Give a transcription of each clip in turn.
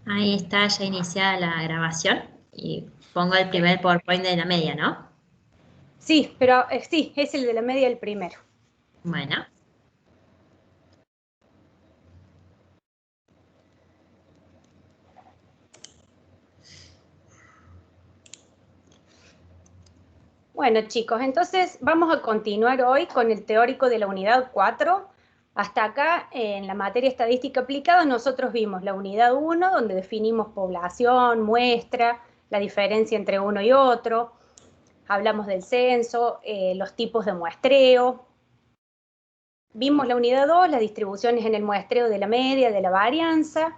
Ahí está ya iniciada la grabación y pongo el primer PowerPoint de la media, ¿no? Sí, pero sí, es el de la media el primero. Bueno. Bueno, chicos, entonces vamos a continuar hoy con el teórico de la unidad 4. Hasta acá, en la materia estadística aplicada, nosotros vimos la unidad 1, donde definimos población, muestra, la diferencia entre uno y otro. Hablamos del censo, los tipos de muestreo. Vimos la unidad 2, las distribuciones en el muestreo de la media, de la varianza.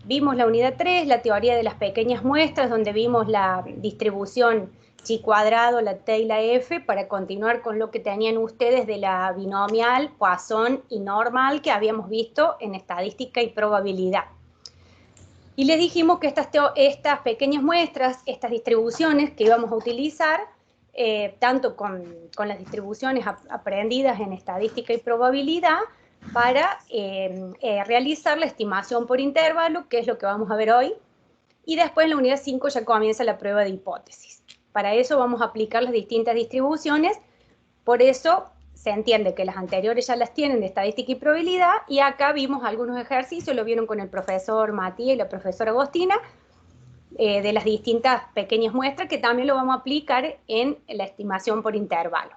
Vimos la unidad 3, la teoría de las pequeñas muestras, donde vimos la distribución chi cuadrado, la T y la F, para continuar con lo que tenían ustedes de la binomial, Poisson y normal, que habíamos visto en estadística y probabilidad. Y les dijimos que estas pequeñas muestras, estas distribuciones que íbamos a utilizar, tanto con las distribuciones aprendidas en estadística y probabilidad, para realizar la estimación por intervalo, que es lo que vamos a ver hoy, y después en la unidad 5 ya comienza la prueba de hipótesis. Para eso vamos a aplicar las distintas distribuciones, por eso se entiende que las anteriores ya las tienen de estadística y probabilidad, y acá vimos algunos ejercicios, lo vieron con el profesor Matías y la profesora Agostina, de las distintas pequeñas muestras, que también lo vamos a aplicar en la estimación por intervalo.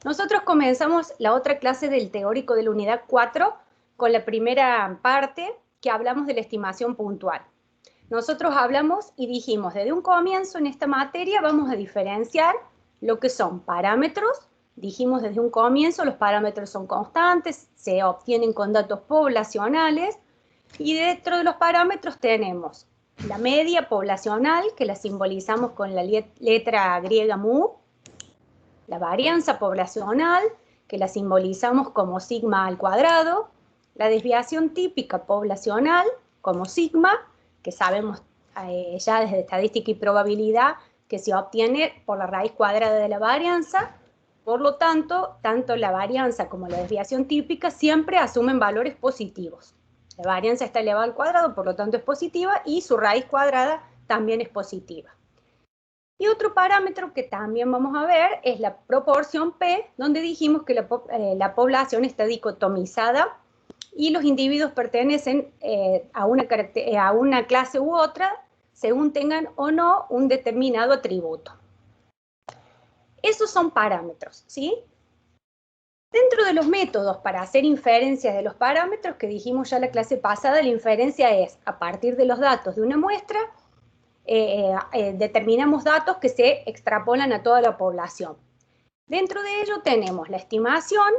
Nosotros comenzamos la otra clase del teórico de la unidad 4 con la primera parte, que hablamos de la estimación puntual. Nosotros hablamos y dijimos, desde un comienzo en esta materia vamos a diferenciar lo que son parámetros. Dijimos desde un comienzo, los parámetros son constantes, se obtienen con datos poblacionales, y dentro de los parámetros tenemos la media poblacional, que la simbolizamos con la letra griega mu, la varianza poblacional, que la simbolizamos como sigma al cuadrado, la desviación típica poblacional, como sigma, que sabemos ya desde estadística y probabilidad que se obtiene por la raíz cuadrada de la varianza. Por lo tanto, tanto la varianza como la desviación típica siempre asumen valores positivos. La varianza está elevada al cuadrado, por lo tanto es positiva, y su raíz cuadrada también es positiva. Y otro parámetro que también vamos a ver es la proporción P, donde dijimos que la población está dicotomizada y los individuos pertenecen a una clase u otra según tengan o no un determinado atributo. Esos son parámetros, ¿sí? Dentro de los métodos para hacer inferencias de los parámetros, que dijimos ya la clase pasada, la inferencia es a partir de los datos de una muestra, determinamos datos que se extrapolan a toda la población. Dentro de ello tenemos la estimación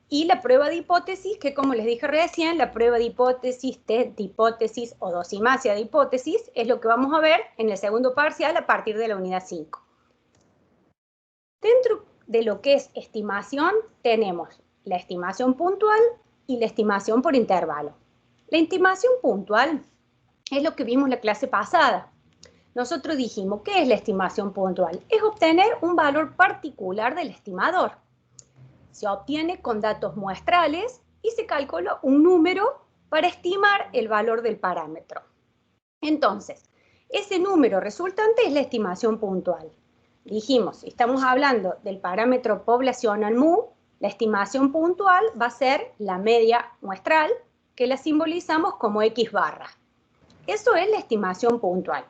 y la prueba de hipótesis, que como les dije recién, la prueba de hipótesis, test de hipótesis o dosimacia de hipótesis es lo que vamos a ver en el segundo parcial a partir de la unidad 5. Dentro de lo que es estimación tenemos la estimación puntual y la estimación por intervalo. La estimación puntual es lo que vimos la clase pasada. Nosotros dijimos, ¿qué es la estimación puntual? Es obtener un valor particular del estimador. Se obtiene con datos muestrales y se calcula un número para estimar el valor del parámetro. Entonces, ese número resultante es la estimación puntual. Dijimos, si estamos hablando del parámetro poblacional mu, la estimación puntual va a ser la media muestral, que la simbolizamos como X barra. Eso es la estimación puntual.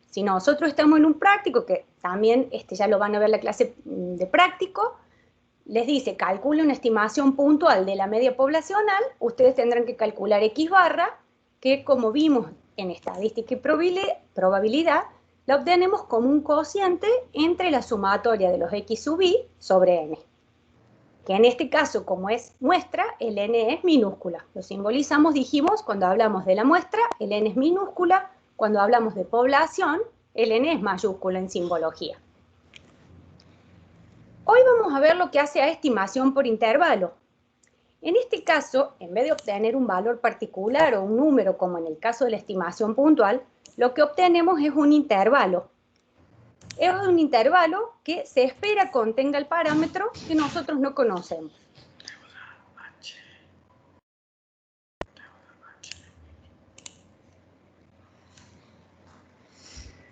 Si nosotros estamos en un práctico, que también ya lo van a ver en la clase de práctico, les dice, calcule una estimación puntual de la media poblacional, ustedes tendrán que calcular X barra, que como vimos en estadística y probabilidad, la obtenemos como un cociente entre la sumatoria de los X sub I sobre N. Que en este caso, como es muestra, el N es minúscula. Lo simbolizamos, dijimos, cuando hablamos de la muestra, el N es minúscula. Cuando hablamos de población, el N es mayúscula en simbología. Hoy vamos a ver lo que hace a estimación por intervalo. En este caso, en vez de obtener un valor particular o un número, como en el caso de la estimación puntual, lo que obtenemos es un intervalo. Es un intervalo que se espera contenga el parámetro que nosotros no conocemos.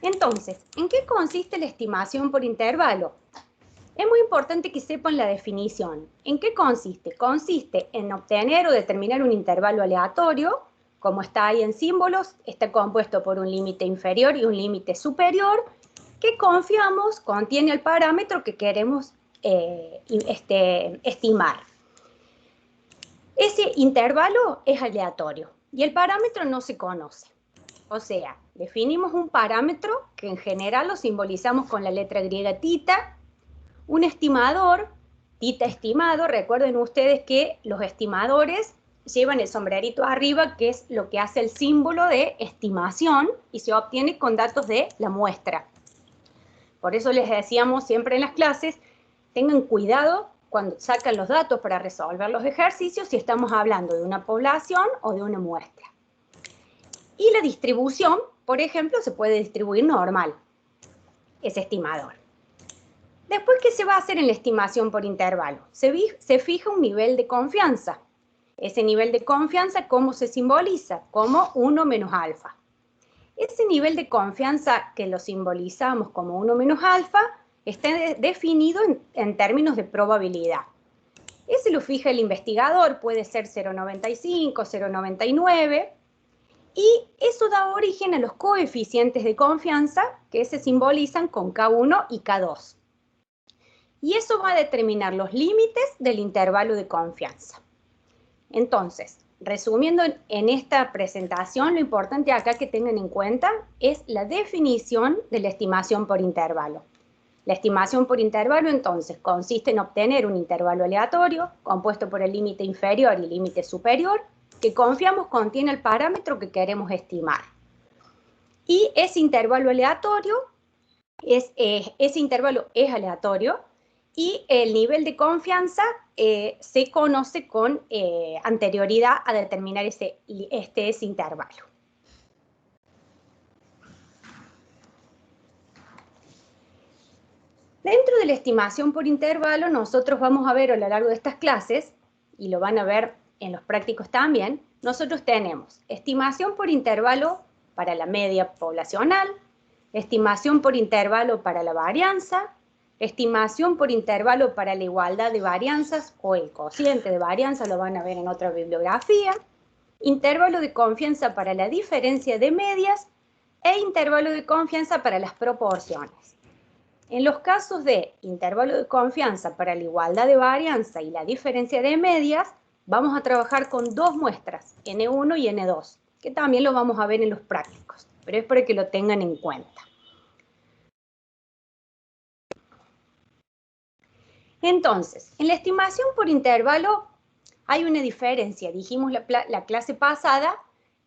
Entonces, ¿en qué consiste la estimación por intervalo? Es muy importante que sepan la definición. ¿En qué consiste? Consiste en obtener o determinar un intervalo aleatorio, como está ahí en símbolos, está compuesto por un límite inferior y un límite superior, que confiamos contiene el parámetro que queremos estimar. Ese intervalo es aleatorio y el parámetro no se conoce. O sea, definimos un parámetro que en general lo simbolizamos con la letra griega tita, un estimador, tita estimado. Recuerden ustedes que los estimadores llevan el sombrerito arriba, que es lo que hace el símbolo de estimación y se obtiene con datos de la muestra. Por eso les decíamos siempre en las clases, tengan cuidado cuando sacan los datos para resolver los ejercicios si estamos hablando de una población o de una muestra. Y la distribución, por ejemplo, se puede distribuir normal, ese estimador. Después, ¿qué se va a hacer en la estimación por intervalo? Se fija un nivel de confianza. Ese nivel de confianza, ¿cómo se simboliza? Como 1 menos alfa. Ese nivel de confianza que lo simbolizamos como 1 menos alfa está definido en términos de probabilidad. Ese lo fija el investigador, puede ser 0,95, 0,99, y eso da origen a los coeficientes de confianza que se simbolizan con K1 y K2. Y eso va a determinar los límites del intervalo de confianza. Entonces, resumiendo en esta presentación, lo importante acá que tengan en cuenta es la definición de la estimación por intervalo. La estimación por intervalo, entonces, consiste en obtener un intervalo aleatorio compuesto por el límite inferior y el límite superior, que confiamos contiene el parámetro que queremos estimar. Y ese intervalo aleatorio, ese intervalo es aleatorio, y el nivel de confianza se conoce con anterioridad a determinar ese intervalo. Dentro de la estimación por intervalo, nosotros vamos a ver a lo largo de estas clases, y lo van a ver en los prácticos también, nosotros tenemos estimación por intervalo para la media poblacional, estimación por intervalo para la varianza, estimación por intervalo para la igualdad de varianzas o el cociente de varianza, lo van a ver en otra bibliografía, intervalo de confianza para la diferencia de medias e intervalo de confianza para las proporciones. En los casos de intervalo de confianza para la igualdad de varianza y la diferencia de medias, vamos a trabajar con dos muestras, N1 y N2, que también lo vamos a ver en los prácticos, pero es para que lo tengan en cuenta. Entonces, en la estimación por intervalo hay una diferencia. Dijimos la clase pasada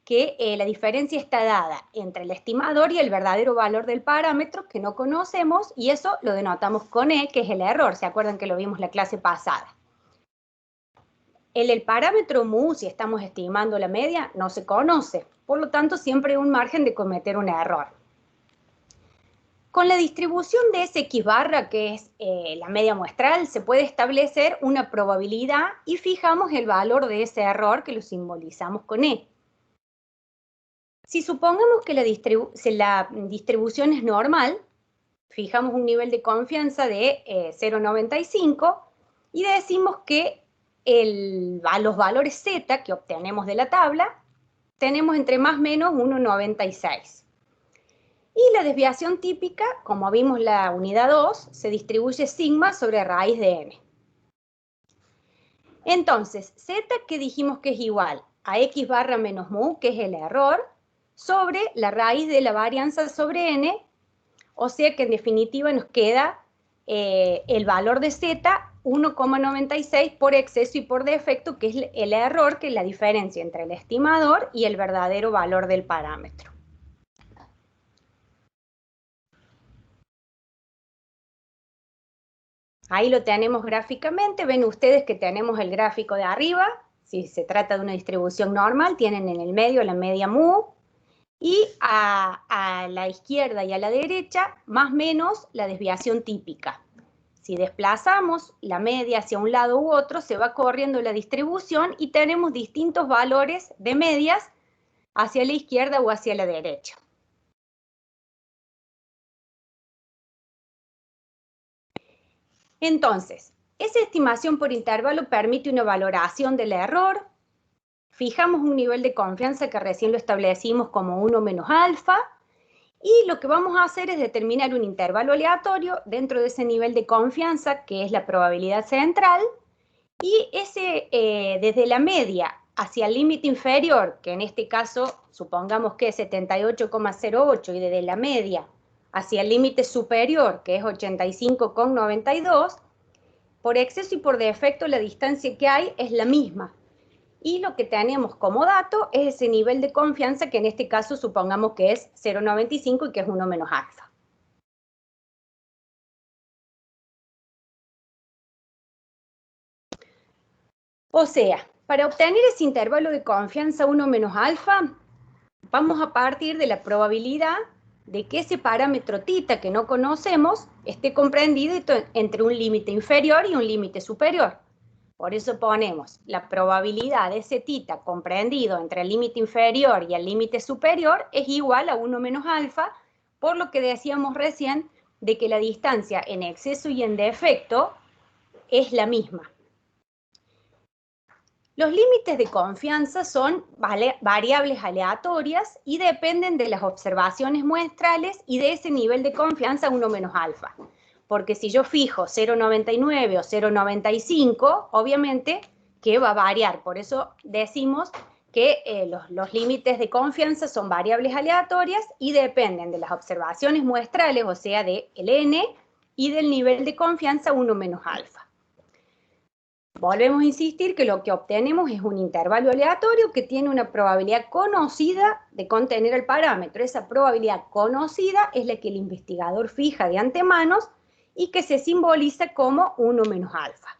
que la diferencia está dada entre el estimador y el verdadero valor del parámetro que no conocemos, y eso lo denotamos con E, que es el error. ¿Se acuerdan que lo vimos la clase pasada? El parámetro mu, si estamos estimando la media, no se conoce. Por lo tanto, siempre hay un margen de cometer un error. Con la distribución de Sx barra, que es la media muestral, se puede establecer una probabilidad y fijamos el valor de ese error que lo simbolizamos con E. Si supongamos que la distribución es normal, fijamos un nivel de confianza de 0,95 y decimos que los valores z que obtenemos de la tabla, tenemos entre más o menos 1,96. Y la desviación típica, como vimos la unidad 2, se distribuye sigma sobre raíz de n. Entonces, z que dijimos que es igual a x barra menos mu, que es el error, sobre la raíz de la varianza sobre n, o sea que en definitiva nos queda el valor de z 1,96 por exceso y por defecto, que es el error, que es la diferencia entre el estimador y el verdadero valor del parámetro. Ahí lo tenemos gráficamente, ven ustedes que tenemos el gráfico de arriba, si se trata de una distribución normal, tienen en el medio la media mu, y a la izquierda y a la derecha, más o menos la desviación típica. Si desplazamos la media hacia un lado u otro, se va corriendo la distribución y tenemos distintos valores de medias hacia la izquierda o hacia la derecha. Entonces, esa estimación por intervalo permite una valoración del error. Fijamos un nivel de confianza que recién lo establecimos como 1 menos alfa. Y lo que vamos a hacer es determinar un intervalo aleatorio dentro de ese nivel de confianza, que es la probabilidad central. Y desde la media hacia el límite inferior, que en este caso supongamos que es 78,08, y desde la media hacia el límite superior, que es 85,92, por exceso y por defecto la distancia que hay es la misma. Y lo que tenemos como dato es ese nivel de confianza, que en este caso supongamos que es 0,95 y que es 1 menos alfa. O sea, para obtener ese intervalo de confianza 1 menos alfa, vamos a partir de la probabilidad de que ese parámetro θ que no conocemos esté comprendido entre un límite inferior y un límite superior. Por eso ponemos la probabilidad de ese θ comprendido entre el límite inferior y el límite superior es igual a 1 menos alfa, por lo que decíamos recién de que la distancia en exceso y en defecto es la misma. Los límites de confianza son variables aleatorias y dependen de las observaciones muestrales y de ese nivel de confianza 1 menos alfa. Porque si yo fijo 0,99 o 0,95, obviamente que va a variar. Por eso decimos que los límites de confianza son variables aleatorias y dependen de las observaciones muestrales, o sea, del n, y del nivel de confianza 1 menos alfa. Volvemos a insistir que lo que obtenemos es un intervalo aleatorio que tiene una probabilidad conocida de contener el parámetro. Esa probabilidad conocida es la que el investigador fija de antemano y que se simboliza como 1 menos alfa.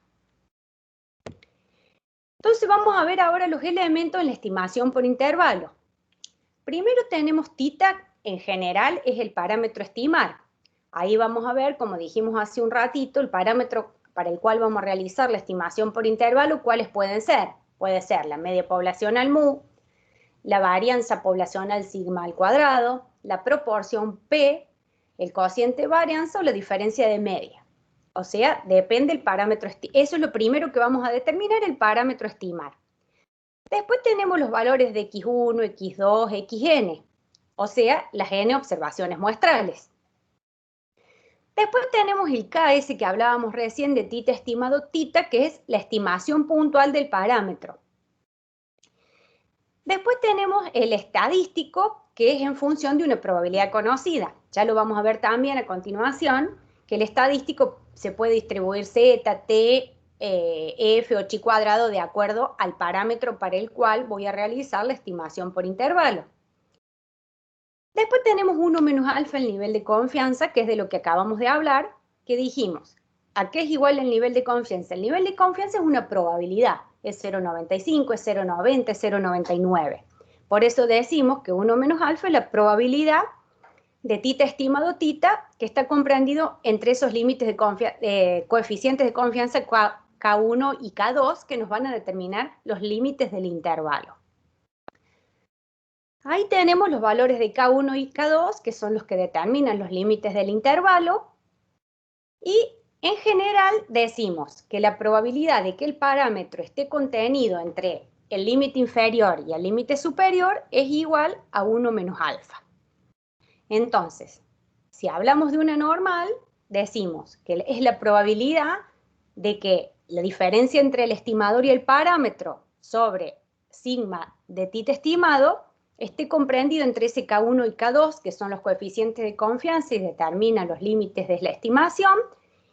Entonces vamos a ver ahora los elementos en la estimación por intervalo. Primero tenemos θ, en general es el parámetro a estimar. Ahí vamos a ver, como dijimos hace un ratito, el parámetro para el cual vamos a realizar la estimación por intervalo, ¿cuáles pueden ser? Puede ser la media poblacional mu, la varianza poblacional sigma al cuadrado, la proporción P, el cociente de varianza o la diferencia de media. O sea, depende del parámetro. Eso es lo primero que vamos a determinar, el parámetro a estimar. Después tenemos los valores de x1, x2, xn, o sea, las n observaciones muestrales. Después tenemos el KS que hablábamos recién de θ estimado θ, que es la estimación puntual del parámetro. Después tenemos el estadístico, que es en función de una probabilidad conocida. Ya lo vamos a ver también a continuación, que el estadístico se puede distribuir z, t, f o chi cuadrado de acuerdo al parámetro para el cual voy a realizar la estimación por intervalo. Después tenemos 1 menos alfa, el nivel de confianza, que es de lo que acabamos de hablar, que dijimos, ¿a qué es igual el nivel de confianza? El nivel de confianza es una probabilidad, es 0,95, es 0,90, es 0,99. Por eso decimos que 1 menos alfa es la probabilidad de θ estimado θ, que está comprendido entre esos límites de coeficientes de confianza K1 y K2, que nos van a determinar los límites del intervalo. Ahí tenemos los valores de K1 y K2, que son los que determinan los límites del intervalo. Y en general decimos que la probabilidad de que el parámetro esté contenido entre el límite inferior y el límite superior es igual a 1 menos alfa. Entonces, si hablamos de una normal, decimos que es la probabilidad de que la diferencia entre el estimador y el parámetro sobre sigma de θ estimado esté comprendido entre ese K1 y K2, que son los coeficientes de confianza y determinan los límites de la estimación,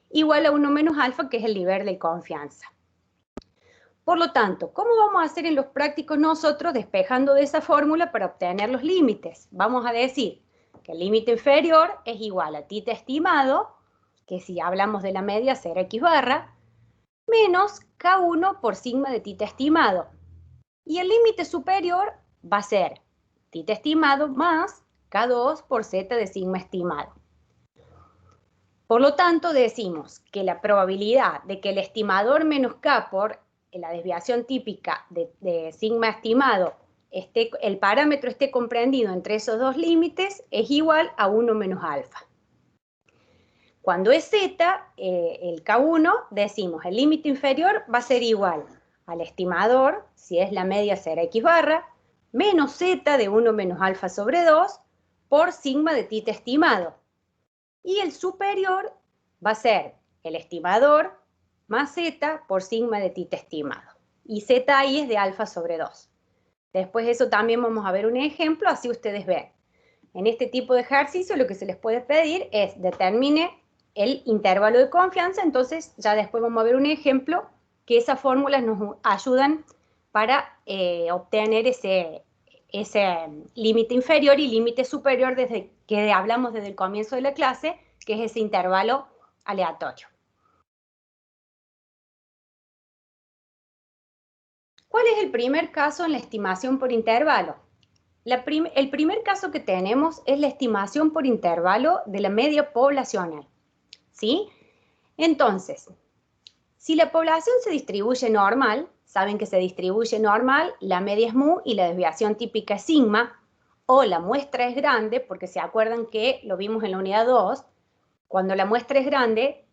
igual a 1 menos alfa, que es el nivel de confianza. Por lo tanto, ¿cómo vamos a hacer en los prácticos nosotros despejando de esa fórmula para obtener los límites? Vamos a decir que el límite inferior es igual a θ estimado, que si hablamos de la media será x barra, menos K1 por sigma de θ estimado. Y el límite superior va a ser θ estimado más K2 por z de sigma estimado. Por lo tanto, decimos que la probabilidad de que el estimador menos K por la desviación típica de sigma estimado, el parámetro esté comprendido entre esos dos límites, es igual a 1 menos alfa. Cuando es z, el K1, decimos el límite inferior va a ser igual al estimador, si es la media será x barra, menos z de 1 menos alfa sobre 2 por sigma de tita estimado. Y el superior va a ser el estimador más z por sigma de tita estimado. Y z ahí es de alfa sobre 2. Después de eso también vamos a ver un ejemplo, así ustedes ven. En este tipo de ejercicio lo que se les puede pedir es determine el intervalo de confianza, entonces ya después vamos a ver un ejemplo que esas fórmulas nos ayudan para obtener ese límite inferior y límite superior desde que hablamos desde el comienzo de la clase, que es ese intervalo aleatorio. ¿Cuál es el primer caso en la estimación por intervalo? El primer caso que tenemos es la estimación por intervalo de la media poblacional, ¿sí? Entonces, si la población se distribuye normal, saben que se distribuye normal, la media es mu y la desviación típica es sigma, o la muestra es grande, porque se acuerdan que lo vimos en la unidad 2, cuando la muestra es grande,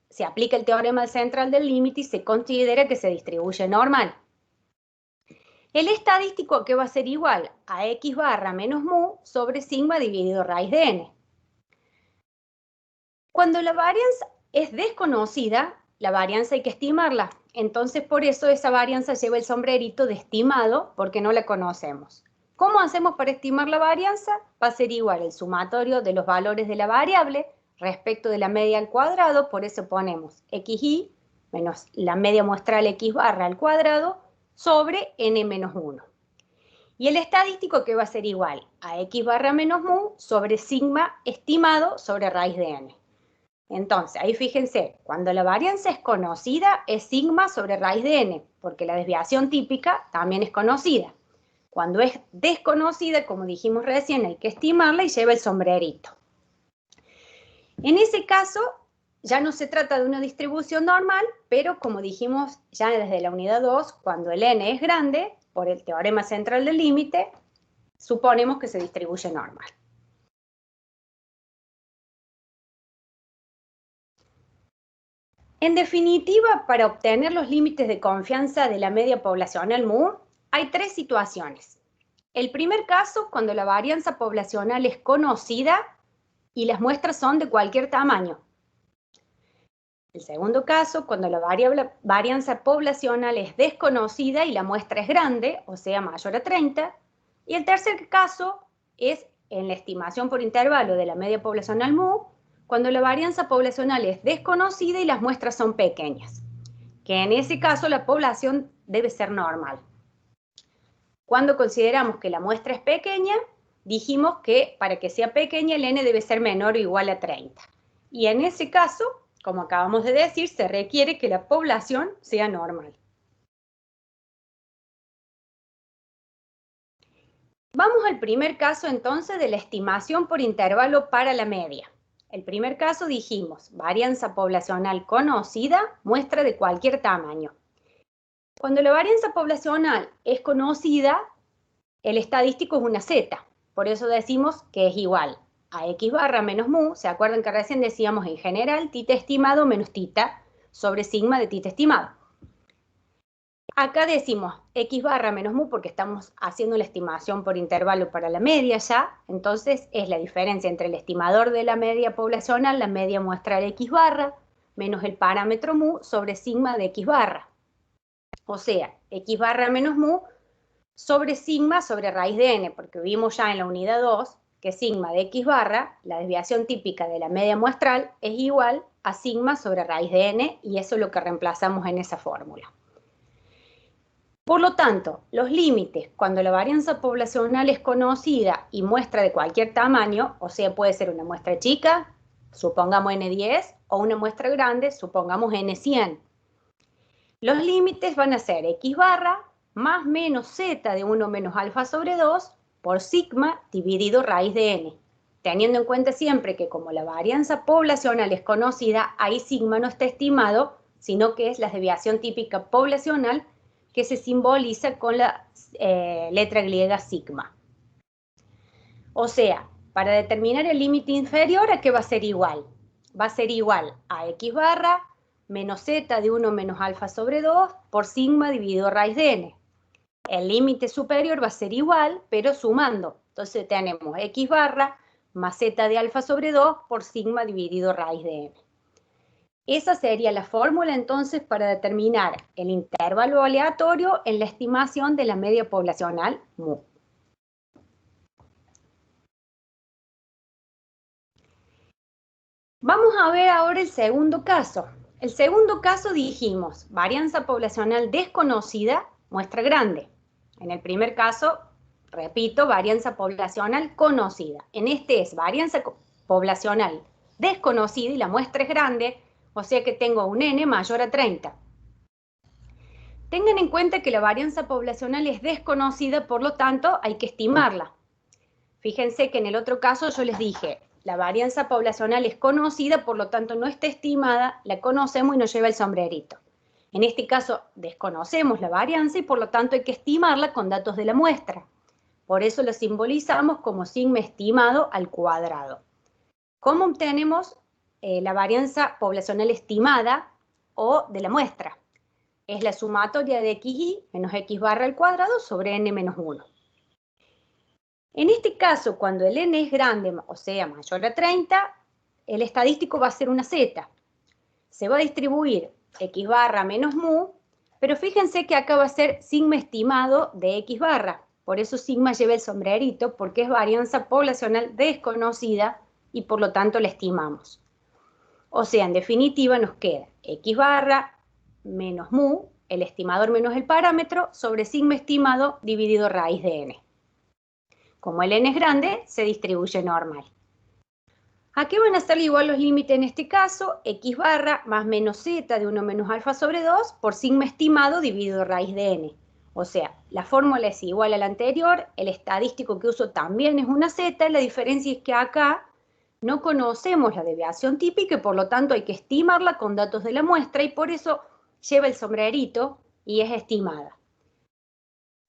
se aplica el teorema central del límite y se considera que se distribuye normal. El estadístico que va a ser igual a x barra menos mu sobre sigma dividido raíz de n. Cuando la varianza es desconocida, la varianza hay que estimarla. Entonces, por eso esa varianza lleva el sombrerito de estimado, porque no la conocemos. ¿Cómo hacemos para estimar la varianza? Va a ser igual el sumatorio de los valores de la variable respecto de la media al cuadrado, por eso ponemos xy menos la media muestral x barra al cuadrado sobre n menos 1. Y el estadístico que va a ser igual a x barra menos mu sobre sigma estimado sobre raíz de n. Entonces, ahí fíjense, cuando la varianza es conocida es sigma sobre raíz de n, porque la desviación típica también es conocida. Cuando es desconocida, como dijimos recién, hay que estimarla y lleva el sombrerito. En ese caso, ya no se trata de una distribución normal, pero como dijimos ya desde la unidad 2, cuando el n es grande, por el teorema central del límite, suponemos que se distribuye normal. En definitiva, para obtener los límites de confianza de la media poblacional mu, hay tres situaciones. El primer caso, cuando la varianza poblacional es conocida y las muestras son de cualquier tamaño. El segundo caso, cuando la varianza poblacional es desconocida y la muestra es grande, o sea, mayor a 30. Y el tercer caso es en la estimación por intervalo de la media poblacional mu, cuando la varianza poblacional es desconocida y las muestras son pequeñas, que en ese caso la población debe ser normal. Cuando consideramos que la muestra es pequeña, dijimos que para que sea pequeña el n debe ser menor o igual a 30. Y en ese caso, como acabamos de decir, se requiere que la población sea normal. Vamos al primer caso entonces de la estimación por intervalo para la media. El primer caso dijimos, varianza poblacional conocida, muestra de cualquier tamaño. Cuando la varianza poblacional es conocida, el estadístico es una z, por eso decimos que es igual a x barra menos mu, ¿se acuerdan que recién decíamos en general tita estimado menos tita sobre sigma de tita estimado? Acá decimos x barra menos mu porque estamos haciendo la estimación por intervalo para la media ya, entonces es la diferencia entre el estimador de la media poblacional, la media muestral x barra, menos el parámetro mu sobre sigma de x barra. O sea, x barra menos mu sobre sigma sobre raíz de n, porque vimos ya en la unidad 2 que sigma de x barra, la desviación típica de la media muestral, es igual a sigma sobre raíz de n, y eso es lo que reemplazamos en esa fórmula. Por lo tanto, los límites, cuando la varianza poblacional es conocida y muestra de cualquier tamaño, o sea, puede ser una muestra chica, supongamos n10, o una muestra grande, supongamos n100. Los límites van a ser x barra más menos z de 1 menos alfa sobre 2 por sigma dividido raíz de n, teniendo en cuenta siempre que como la varianza poblacional es conocida, ahí sigma no está estimado, sino que es la desviación típica poblacional que se simboliza con la letra griega sigma. O sea, para determinar el límite inferior, ¿a qué va a ser igual? va a ser igual a x barra menos z de 1 menos alfa sobre 2 por sigma dividido raíz de n. El límite superior va a ser igual, pero sumando. Entonces tenemos x barra más z de alfa sobre 2 por sigma dividido raíz de n. Esa sería la fórmula entonces para determinar el intervalo aleatorio en la estimación de la media poblacional mu. Vamos a ver ahora el segundo caso. El segundo caso dijimos, varianza poblacional desconocida, muestra grande. En el primer caso, repito, varianza poblacional conocida. En este es varianza poblacional desconocida y la muestra es grande, o sea que tengo un n mayor a 30. Tengan en cuenta que la varianza poblacional es desconocida, por lo tanto hay que estimarla. Fíjense que en el otro caso yo les dije, la varianza poblacional es conocida, por lo tanto no está estimada, la conocemos y nos lleva el sombrerito. En este caso desconocemos la varianza y por lo tanto hay que estimarla con datos de la muestra. Por eso lo simbolizamos como sigma estimado al cuadrado. ¿Cómo obtenemos la varianza poblacional estimada o de la muestra? Es la sumatoria de xy menos x barra al cuadrado sobre n menos 1. En este caso, cuando el n es grande, o sea, mayor a 30, el estadístico va a ser una z. Se va a distribuir x barra menos mu, pero fíjense que acá va a ser sigma estimado de x barra. Por eso sigma lleva el sombrerito, porque es varianza poblacional desconocida y por lo tanto la estimamos. O sea, en definitiva nos queda x barra menos mu, el estimador menos el parámetro, sobre sigma estimado dividido raíz de n. Como el n es grande, se distribuye normal. ¿A qué van a ser igual los límites en este caso? X barra más menos z de 1 menos alfa sobre 2 por sigma estimado dividido raíz de n. O sea, la fórmula es igual a la anterior, el estadístico que uso también es una z, la diferencia es que acá no conocemos la desviación típica y por lo tanto hay que estimarla con datos de la muestra y por eso lleva el sombrerito y es estimada.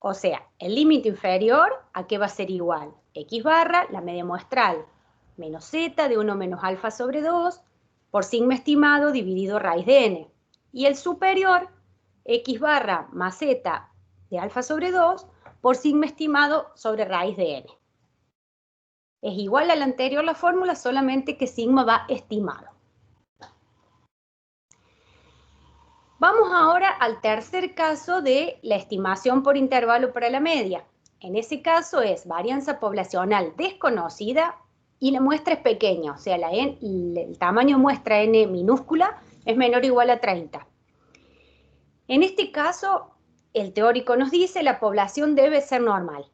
O sea, el límite inferior, ¿a qué va a ser igual? X barra, la media muestral, menos z de 1 menos alfa sobre 2 por sigma estimado dividido raíz de n. Y el superior, x barra más z de alfa sobre 2 por sigma estimado sobre raíz de n. Es igual a la anterior la fórmula, solamente que sigma va estimado. Vamos ahora al tercer caso de la estimación por intervalo para la media. En ese caso es varianza poblacional desconocida y la muestra es pequeña, o sea, el tamaño muestra n minúscula es menor o igual a 30. En este caso, el teórico nos dice la población debe ser normal.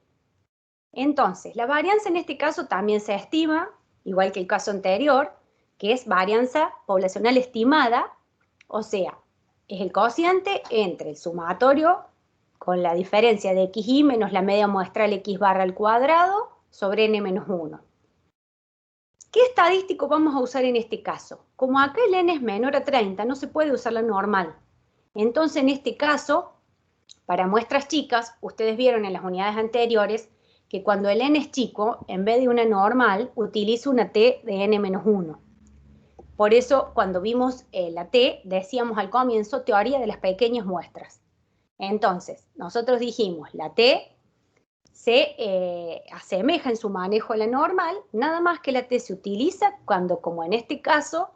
Entonces, la varianza en este caso también se estima, igual que el caso anterior, que es varianza poblacional estimada, o sea, es el cociente entre el sumatorio con la diferencia de xy menos la media muestral x barra al cuadrado sobre n menos 1. ¿Qué estadístico vamos a usar en este caso? Como acá el n es menor a 30, no se puede usar la normal. Entonces, en este caso, para muestras chicas, ustedes vieron en las unidades anteriores que cuando el n es chico, en vez de una normal, utilizo una t de n menos 1. Por eso, cuando vimos la t, decíamos al comienzo teoría de las pequeñas muestras. Entonces, nosotros dijimos, la t se asemeja en su manejo a la normal, nada más que la t se utiliza cuando, como en este caso,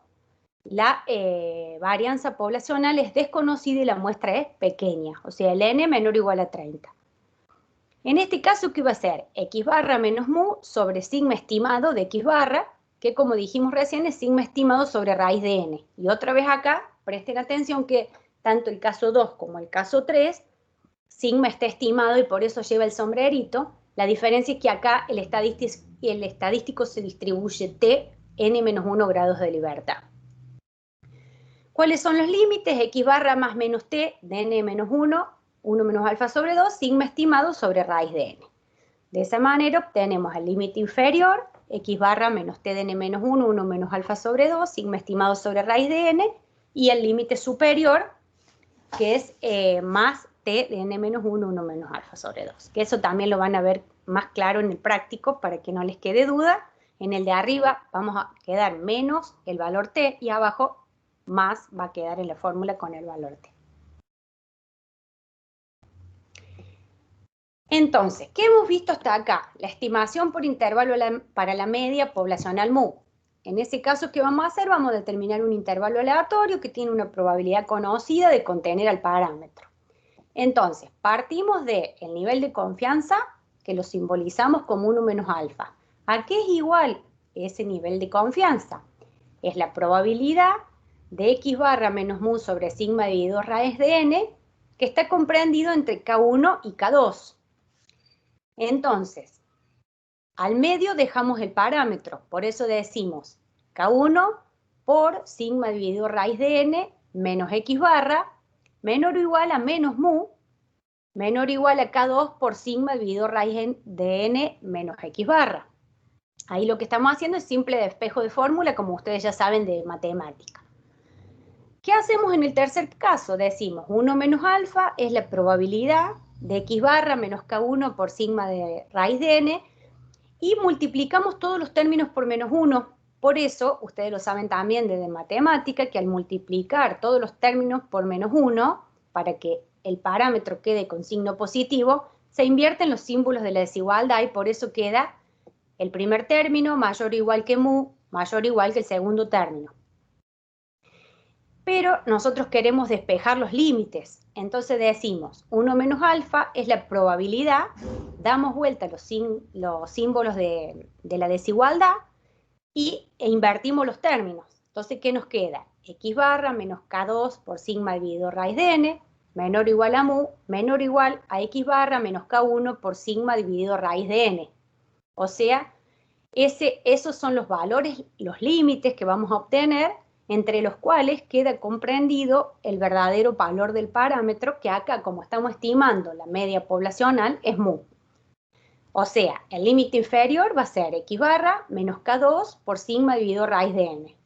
la varianza poblacional es desconocida y la muestra es pequeña, o sea, el n menor o igual a 30. En este caso, ¿qué va a ser? X barra menos mu sobre sigma estimado de x barra, que como dijimos recién es sigma estimado sobre raíz de n. Y otra vez acá, presten atención que tanto el caso 2 como el caso 3, sigma está estimado y por eso lleva el sombrerito. La diferencia es que acá el estadístico se distribuye t, n menos 1 grados de libertad. ¿Cuáles son los límites? X barra más menos t de n menos 1, 1 menos alfa sobre 2, sigma estimado sobre raíz de n. De esa manera obtenemos el límite inferior, x barra menos t de n menos 1, 1 menos alfa sobre 2, sigma estimado sobre raíz de n, y el límite superior, que es más t de n menos 1, 1 menos alfa sobre 2. Que eso también lo van a ver más claro en el práctico para que no les quede duda. En el de arriba vamos a quedar menos el valor t y abajo más va a quedar en la fórmula con el valor t. Entonces, ¿qué hemos visto hasta acá? La estimación por intervalo para la media poblacional mu. En ese caso, ¿qué vamos a hacer? Vamos a determinar un intervalo aleatorio que tiene una probabilidad conocida de contener al parámetro. Entonces, partimos del nivel de confianza, que lo simbolizamos como 1 menos alfa. ¿A qué es igual ese nivel de confianza? Es la probabilidad de x barra menos mu sobre sigma dividido raíz de n, que está comprendido entre K1 y K2. Entonces, al medio dejamos el parámetro, por eso decimos K1 por sigma dividido raíz de n menos x barra menor o igual a menos mu, menor o igual a K2 por sigma dividido raíz de n menos x barra. Ahí lo que estamos haciendo es simple despejo de fórmula, como ustedes ya saben de matemática. ¿Qué hacemos en el tercer caso? Decimos 1 menos alfa es la probabilidad de x barra menos K1 por sigma de raíz de n, y multiplicamos todos los términos por menos 1. Por eso, ustedes lo saben también desde matemática, que al multiplicar todos los términos por menos 1, para que el parámetro quede con signo positivo, se invierten los símbolos de la desigualdad y por eso queda el primer término mayor o igual que mu, mayor o igual que el segundo término. Pero nosotros queremos despejar los límites. Entonces decimos 1 menos alfa es la probabilidad, damos vuelta los símbolos de la desigualdad e invertimos los términos. Entonces, ¿qué nos queda? X barra menos K2 por sigma dividido raíz de n, menor o igual a mu, menor o igual a X barra menos K1 por sigma dividido raíz de n. O sea, esos son los valores, los límites que vamos a obtener, entre los cuales queda comprendido el verdadero valor del parámetro, que acá, como estamos estimando la media poblacional, es mu. O sea, el límite inferior va a ser x barra menos K2 por sigma dividido raíz de n.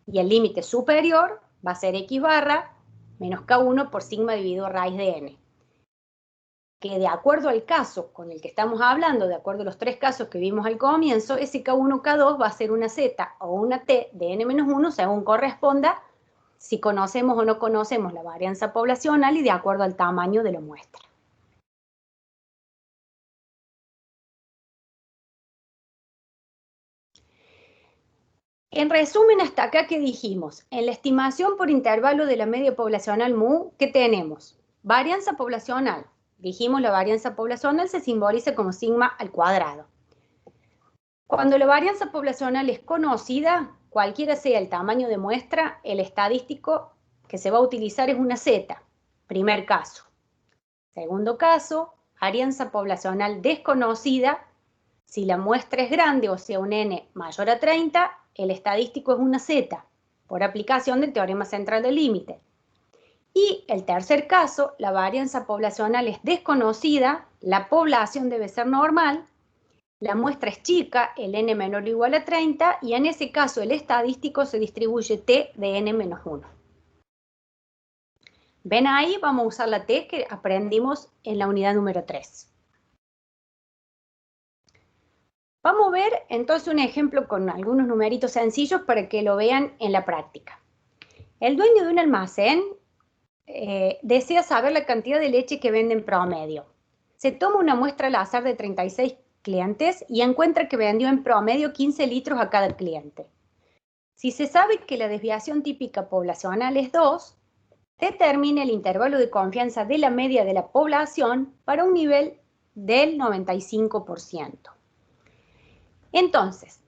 Y el límite superior va a ser x barra menos K1 por sigma dividido raíz de n. Que de acuerdo al caso con el que estamos hablando, de acuerdo a los tres casos que vimos al comienzo, ese K1, K2 va a ser una Z o una T de n-1 según corresponda, si conocemos o no conocemos la varianza poblacional y de acuerdo al tamaño de la muestra. En resumen, hasta acá, ¿qué dijimos? En la estimación por intervalo de la media poblacional mu, ¿qué tenemos? Varianza poblacional. Dijimos, la varianza poblacional se simboliza como sigma al cuadrado. Cuando la varianza poblacional es conocida, cualquiera sea el tamaño de muestra, el estadístico que se va a utilizar es una Z. Primer caso. Segundo caso, varianza poblacional desconocida. Si la muestra es grande, o sea, un n mayor a 30, el estadístico es una Z, por aplicación del teorema central del límite. Y el tercer caso, la varianza poblacional es desconocida, la población debe ser normal, la muestra es chica, el n menor o igual a 30, y en ese caso el estadístico se distribuye t de n menos 1. ¿Ven ahí? Vamos a usar la t que aprendimos en la unidad número 3. Vamos a ver entonces un ejemplo con algunos numeritos sencillos para que lo vean en la práctica. El dueño de un almacén desea saber la cantidad de leche que vende en promedio. Se toma una muestra al azar de 36 clientes y encuentra que vendió en promedio 15 litros a cada cliente. Si se sabe que la desviación típica poblacional es 2, determine el intervalo de confianza de la media de la población para un nivel del 95%. Entonces,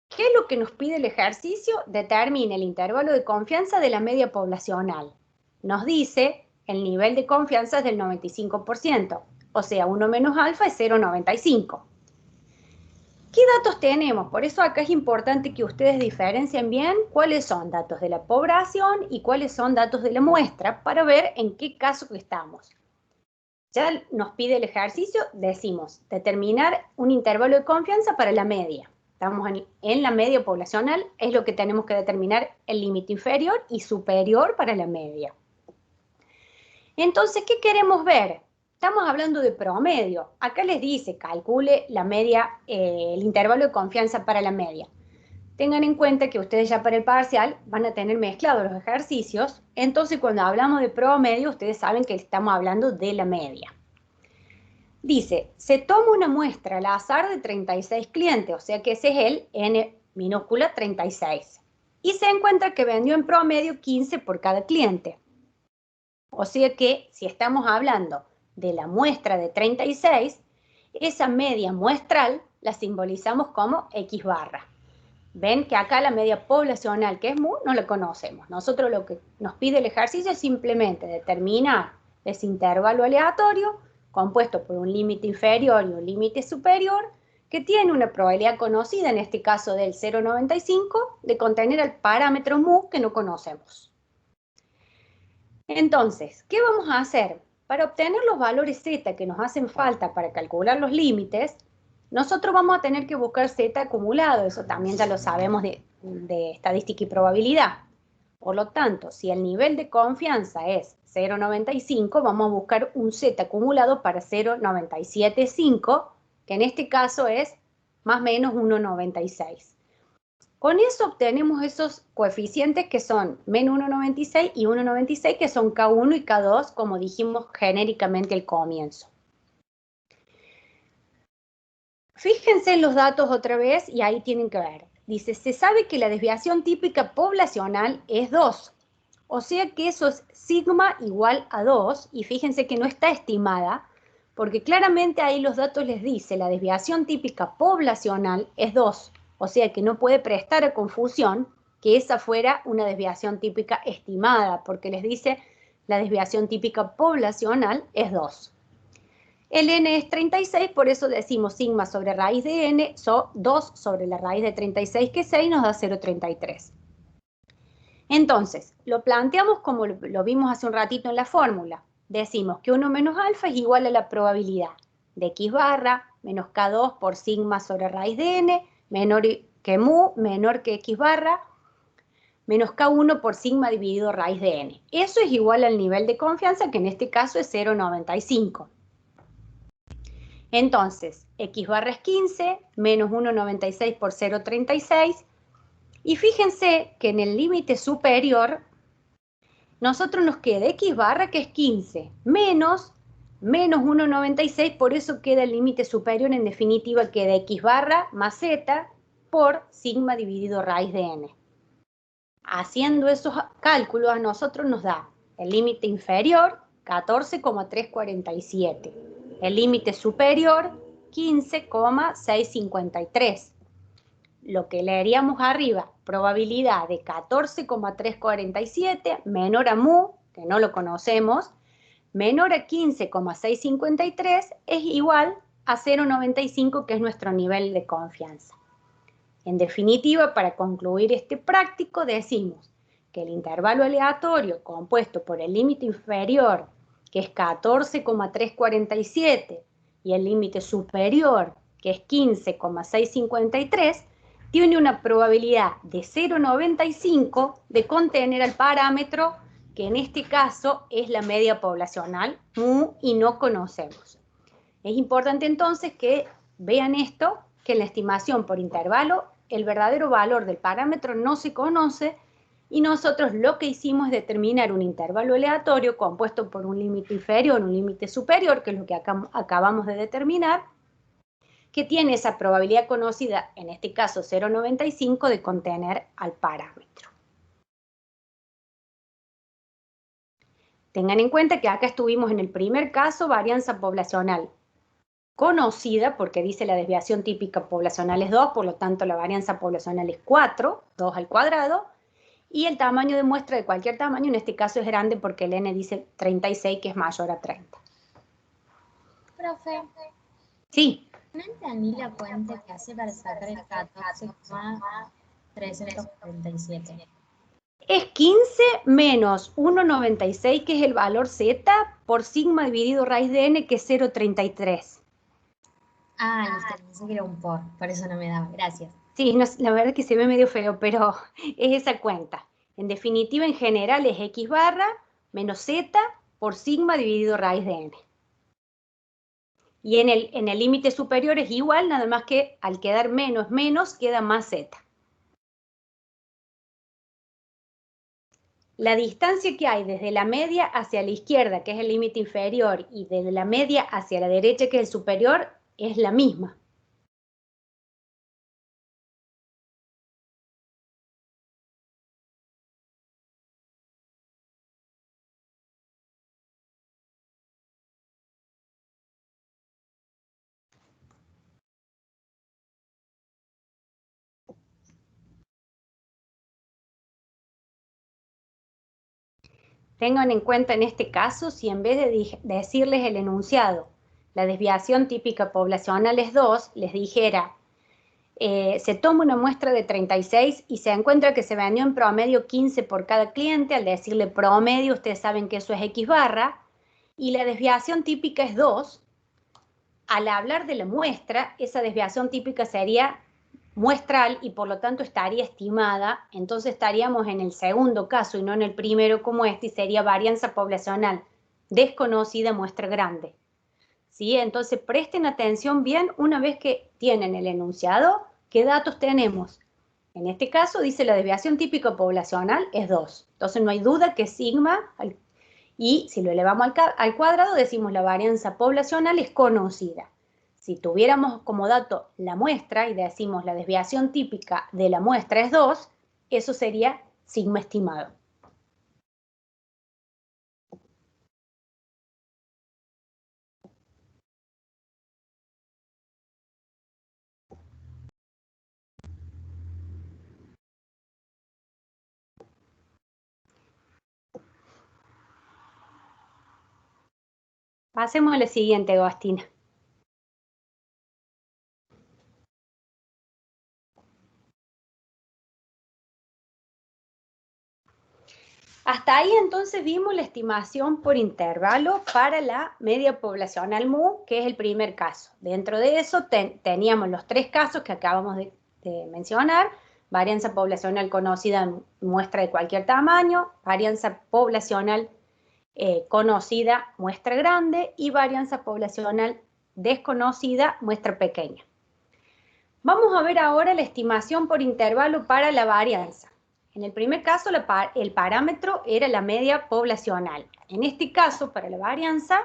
¿qué es lo que nos pide el ejercicio? Determine el intervalo de confianza de la media poblacional. Nos dice el nivel de confianza es del 95%, o sea, 1 menos alfa es 0,95. ¿Qué datos tenemos? Por eso acá es importante que ustedes diferencien bien cuáles son datos de la población y cuáles son datos de la muestra para ver en qué caso estamos. Ya nos pide el ejercicio, decimos, determinar un intervalo de confianza para la media. Estamos en la media poblacional, es lo que tenemos que determinar el límite inferior y superior para la media. Entonces, ¿qué queremos ver? estamos hablando de promedio. Acá les dice, calcule la media, el intervalo de confianza para la media. Tengan en cuenta que ustedes ya para el parcial van a tener mezclados los ejercicios, entonces cuando hablamos de promedio, ustedes saben que estamos hablando de la media. Dice, se toma una muestra al azar de 36 clientes, o sea que ese es el N minúscula 36. Y se encuentra que vendió en promedio 15 por cada cliente. O sea que si estamos hablando de la muestra de 36, esa media muestral la simbolizamos como X barra. Ven que acá la media poblacional, que es mu, no la conocemos. Nosotros lo que nos pide el ejercicio es simplemente determinar ese intervalo aleatorio compuesto por un límite inferior y un límite superior que tiene una probabilidad conocida, en este caso del 0,95, de contener el parámetro mu que no conocemos. Entonces, ¿qué vamos a hacer? Para obtener los valores z que nos hacen falta para calcular los límites, nosotros vamos a tener que buscar z acumulado, eso también ya lo sabemos de estadística y probabilidad. Por lo tanto, si el nivel de confianza es 0,95, vamos a buscar un z acumulado para 0,975, que en este caso es más o menos 1,96. Con eso obtenemos esos coeficientes que son menos 1,96 y 1,96, que son K1 y K2, como dijimos genéricamente al comienzo. Fíjense en los datos otra vez y ahí tienen que ver. Dice, se sabe que la desviación típica poblacional es 2. O sea que eso es sigma igual a 2. Y fíjense que no está estimada, porque claramente ahí los datos les dice la desviación típica poblacional es 2. O sea que no puede prestar a confusión que esa fuera una desviación típica estimada, porque les dice la desviación típica poblacional es 2. El n es 36, por eso decimos sigma sobre raíz de n, 2 sobre la raíz de 36, que es 6, nos da 0,33. Entonces, lo planteamos como lo vimos hace un ratito en la fórmula. Decimos que 1 menos alfa es igual a la probabilidad de x barra menos k2 por sigma sobre raíz de n, menor que mu, menor que x barra, menos k1 por sigma dividido raíz de n. Eso es igual al nivel de confianza, que en este caso es 0,95. Entonces, x barra es 15, menos 1,96 por 0,36. Y fíjense que en el límite superior, nosotros nos queda x barra, que es 15, menos 1,96, por eso queda el límite superior, en definitiva queda x barra más z por sigma dividido raíz de n. Haciendo esos cálculos a nosotros nos da el límite inferior, 14,347. El límite superior, 15,653. Lo que leeríamos arriba, probabilidad de 14,347 menor a mu, que no lo conocemos, menor a 15,653 es igual a 0,95, que es nuestro nivel de confianza. En definitiva, para concluir este práctico, decimos que el intervalo aleatorio compuesto por el límite inferior, que es 14,347, y el límite superior, que es 15,653, tiene una probabilidad de 0,95 de contener al parámetro, que en este caso es la media poblacional, mu, y no conocemos. Es importante entonces que vean esto, que en la estimación por intervalo, el verdadero valor del parámetro no se conoce, y nosotros lo que hicimos es determinar un intervalo aleatorio compuesto por un límite inferior y un límite superior, que es lo que acabamos de determinar, que tiene esa probabilidad conocida, en este caso 0,95, de contener al parámetro. Tengan en cuenta que acá estuvimos en el primer caso, varianza poblacional conocida, porque dice la desviación típica poblacional es 2, por lo tanto la varianza poblacional es 4, 2 al cuadrado, y el tamaño de muestra de cualquier tamaño, en este caso es grande porque el n dice 36, que es mayor a 30. Profe. Sí. No entendí la cuenta que hace para sacar el 14,347. Es 15 menos 1,96, que es el valor z, por sigma dividido raíz de n, que es 0,33. Ah, listo, pensé que era un por eso no me daba, gracias. Sí, no, la verdad es que se ve medio feo, pero es esa cuenta. En definitiva, en general es x barra menos z por sigma dividido raíz de n. Y en el límite superior es igual, nada más que al quedar menos, queda más z. La distancia que hay desde la media hacia la izquierda, que es el límite inferior, y desde la media hacia la derecha, que es el superior, es la misma. Tengan en cuenta en este caso, si en vez de decirles el enunciado, la desviación típica poblacional es 2, les dijera, se toma una muestra de 36 y se encuentra que se vendió en promedio 15 por cada cliente, al decirle promedio, ustedes saben que eso es X barra, y la desviación típica es 2, al hablar de la muestra, esa desviación típica sería muestral y por lo tanto estaría estimada, entonces estaríamos en el segundo caso y no en el primero como este, y sería varianza poblacional desconocida, muestra grande. ¿Sí? Entonces presten atención bien una vez que tienen el enunciado, ¿qué datos tenemos? En este caso dice la desviación típica poblacional es 2, entonces no hay duda que sigma, y si lo elevamos al cuadrado decimos la varianza poblacional es conocida. Si tuviéramos como dato la muestra y decimos la desviación típica de la muestra es 2, eso sería sigma estimado. Pasemos a la siguiente, Agostina. Hasta ahí entonces vimos la estimación por intervalo para la media poblacional MU, que es el primer caso. Dentro de eso teníamos los tres casos que acabamos de mencionar: varianza poblacional conocida en muestra de cualquier tamaño, varianza poblacional conocida, muestra grande, y varianza poblacional desconocida, muestra pequeña. Vamos a ver ahora la estimación por intervalo para la varianza. En el primer caso, el parámetro era la media poblacional. En este caso, para la varianza,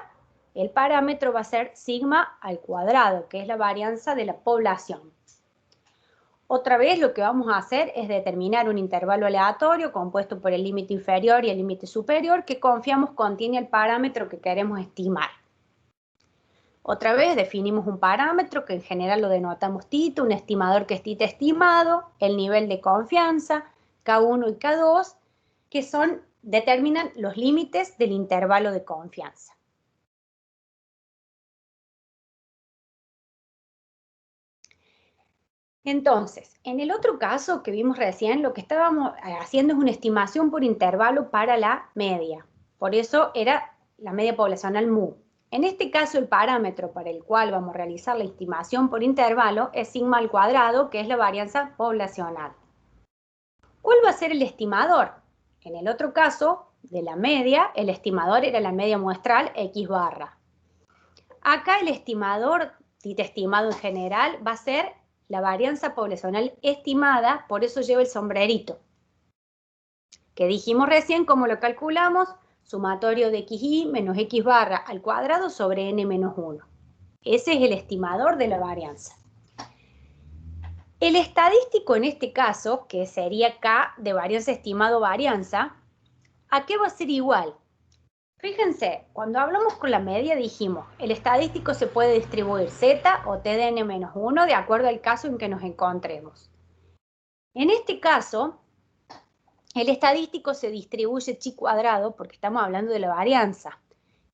el parámetro va a ser sigma al cuadrado, que es la varianza de la población. Otra vez lo que vamos a hacer es determinar un intervalo aleatorio compuesto por el límite inferior y el límite superior, que confiamos contiene el parámetro que queremos estimar. Otra vez definimos un parámetro que en general lo denotamos tita, un estimador que es tita estimado, el nivel de confianza, K1 y K2, que determinan los límites del intervalo de confianza. Entonces, en el otro caso que vimos recién, lo que estábamos haciendo es una estimación por intervalo para la media. Por eso era la media poblacional MU. En este caso, el parámetro para el cual vamos a realizar la estimación por intervalo es sigma al cuadrado, que es la varianza poblacional. ¿Cuál va a ser el estimador? En el otro caso, de la media, el estimador era la media muestral X barra. Acá el estimador, tita estimado en general, va a ser la varianza poblacional estimada, por eso lleva el sombrerito. Que dijimos recién, ¿cómo lo calculamos? Sumatorio de xy menos x barra al cuadrado sobre n menos 1. Ese es el estimador de la varianza. El estadístico en este caso, que sería K de varianza estimado varianza, ¿a qué va a ser igual? Fíjense, cuando hablamos con la media dijimos, el estadístico se puede distribuir z o t de n menos 1 de acuerdo al caso en que nos encontremos. En este caso, el estadístico se distribuye chi cuadrado porque estamos hablando de la varianza.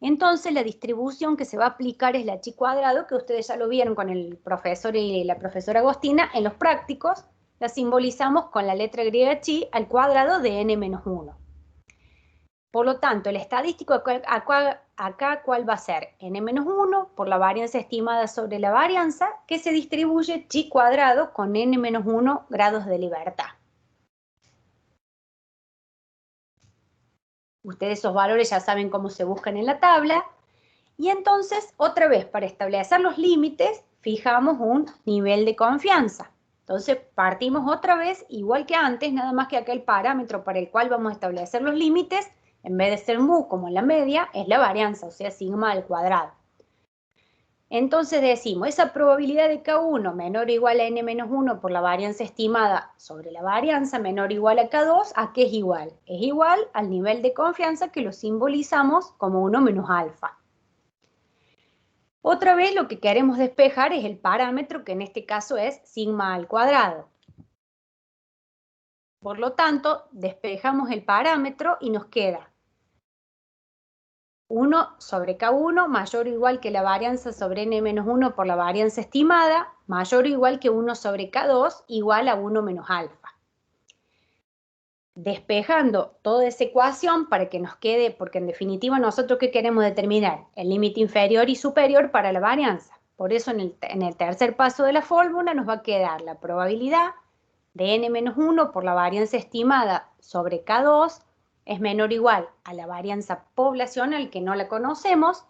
Entonces la distribución que se va a aplicar es la chi cuadrado, que ustedes ya lo vieron con el profesor y la profesora Agostina en los prácticos. La simbolizamos con la letra griega chi al cuadrado de n menos 1. Por lo tanto, el estadístico acá ¿cuál va a ser? N menos 1 por la varianza estimada sobre la varianza, que se distribuye chi cuadrado con n menos 1 grados de libertad. Ustedes esos valores ya saben cómo se buscan en la tabla. Y entonces, otra vez, para establecer los límites, fijamos un nivel de confianza. Entonces, partimos otra vez, igual que antes, nada más que acá el parámetro para el cual vamos a establecer los límites, en vez de ser mu como la media, es la varianza, o sea, sigma al cuadrado. Entonces decimos, esa probabilidad de K1 menor o igual a n-1 por la varianza estimada sobre la varianza menor o igual a K2, ¿a qué es igual? Es igual al nivel de confianza que lo simbolizamos como 1 menos alfa. Otra vez lo que queremos despejar es el parámetro, que en este caso es sigma al cuadrado. Por lo tanto, despejamos el parámetro y nos queda 1 sobre K1 mayor o igual que la varianza sobre n-1 por la varianza estimada, mayor o igual que 1 sobre K2 igual a 1 menos alfa. Despejando toda esa ecuación para que nos quede, porque en definitiva nosotros ¿qué queremos determinar? El límite inferior y superior para la varianza. Por eso en el tercer paso de la fórmula nos va a quedar la probabilidad de n-1 por la varianza estimada sobre K2 es menor o igual a la varianza poblacional, que no la conocemos,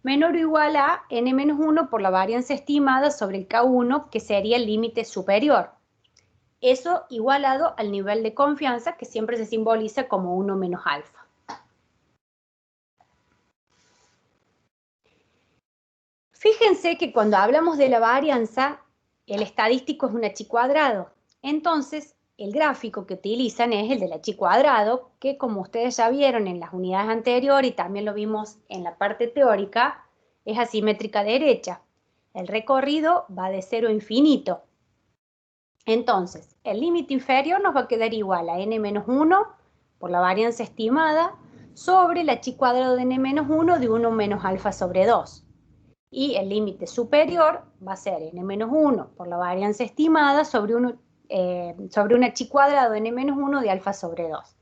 menor o igual a n-1 por la varianza estimada sobre el K1, que sería el límite superior. Eso igualado al nivel de confianza, que siempre se simboliza como 1 menos alfa. Fíjense que cuando hablamos de la varianza, el estadístico es un h cuadrado. Entonces, el gráfico que utilizan es el del h cuadrado, que como ustedes ya vieron en las unidades anteriores y también lo vimos en la parte teórica, es asimétrica derecha. El recorrido va de 0 a infinito. Entonces, el límite inferior nos va a quedar igual a n-1 por la varianza estimada sobre el h cuadrado de n-1 de 1 menos alfa sobre 2. Y el límite superior va a ser n-1 por la varianza estimada sobre un h cuadrado de n-1 de alfa sobre 2.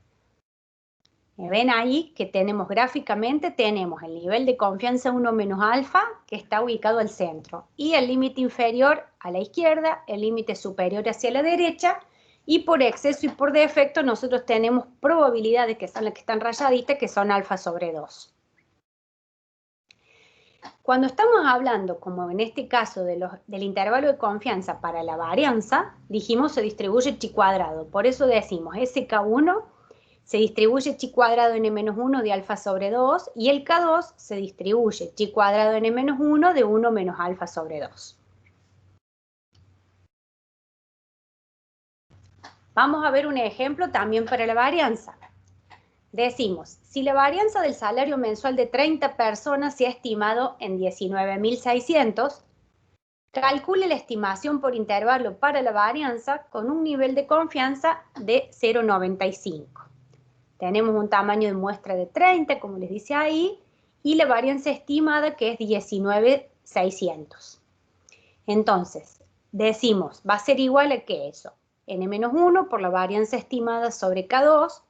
Ven ahí que tenemos gráficamente, tenemos el nivel de confianza 1 menos alfa, que está ubicado al centro, y el límite inferior a la izquierda, el límite superior hacia la derecha, y por exceso y por defecto nosotros tenemos probabilidades, que son las que están rayaditas, que son alfa sobre 2. Cuando estamos hablando, como en este caso, del intervalo de confianza para la varianza, dijimos se distribuye chi cuadrado, por eso decimos SK1 se distribuye chi cuadrado n-1 de alfa sobre 2 y el K2 se distribuye chi cuadrado n-1 de 1 menos alfa sobre 2. Vamos a ver un ejemplo también para la varianza. Decimos, si la varianza del salario mensual de 30 personas se ha estimado en 19.600, calcule la estimación por intervalo para la varianza con un nivel de confianza de 0,95. Tenemos un tamaño de muestra de 30, como les dice ahí, y la varianza estimada que es 19.600. Entonces, decimos, va a ser igual a ¿qué eso? n-1 por la varianza estimada sobre K2,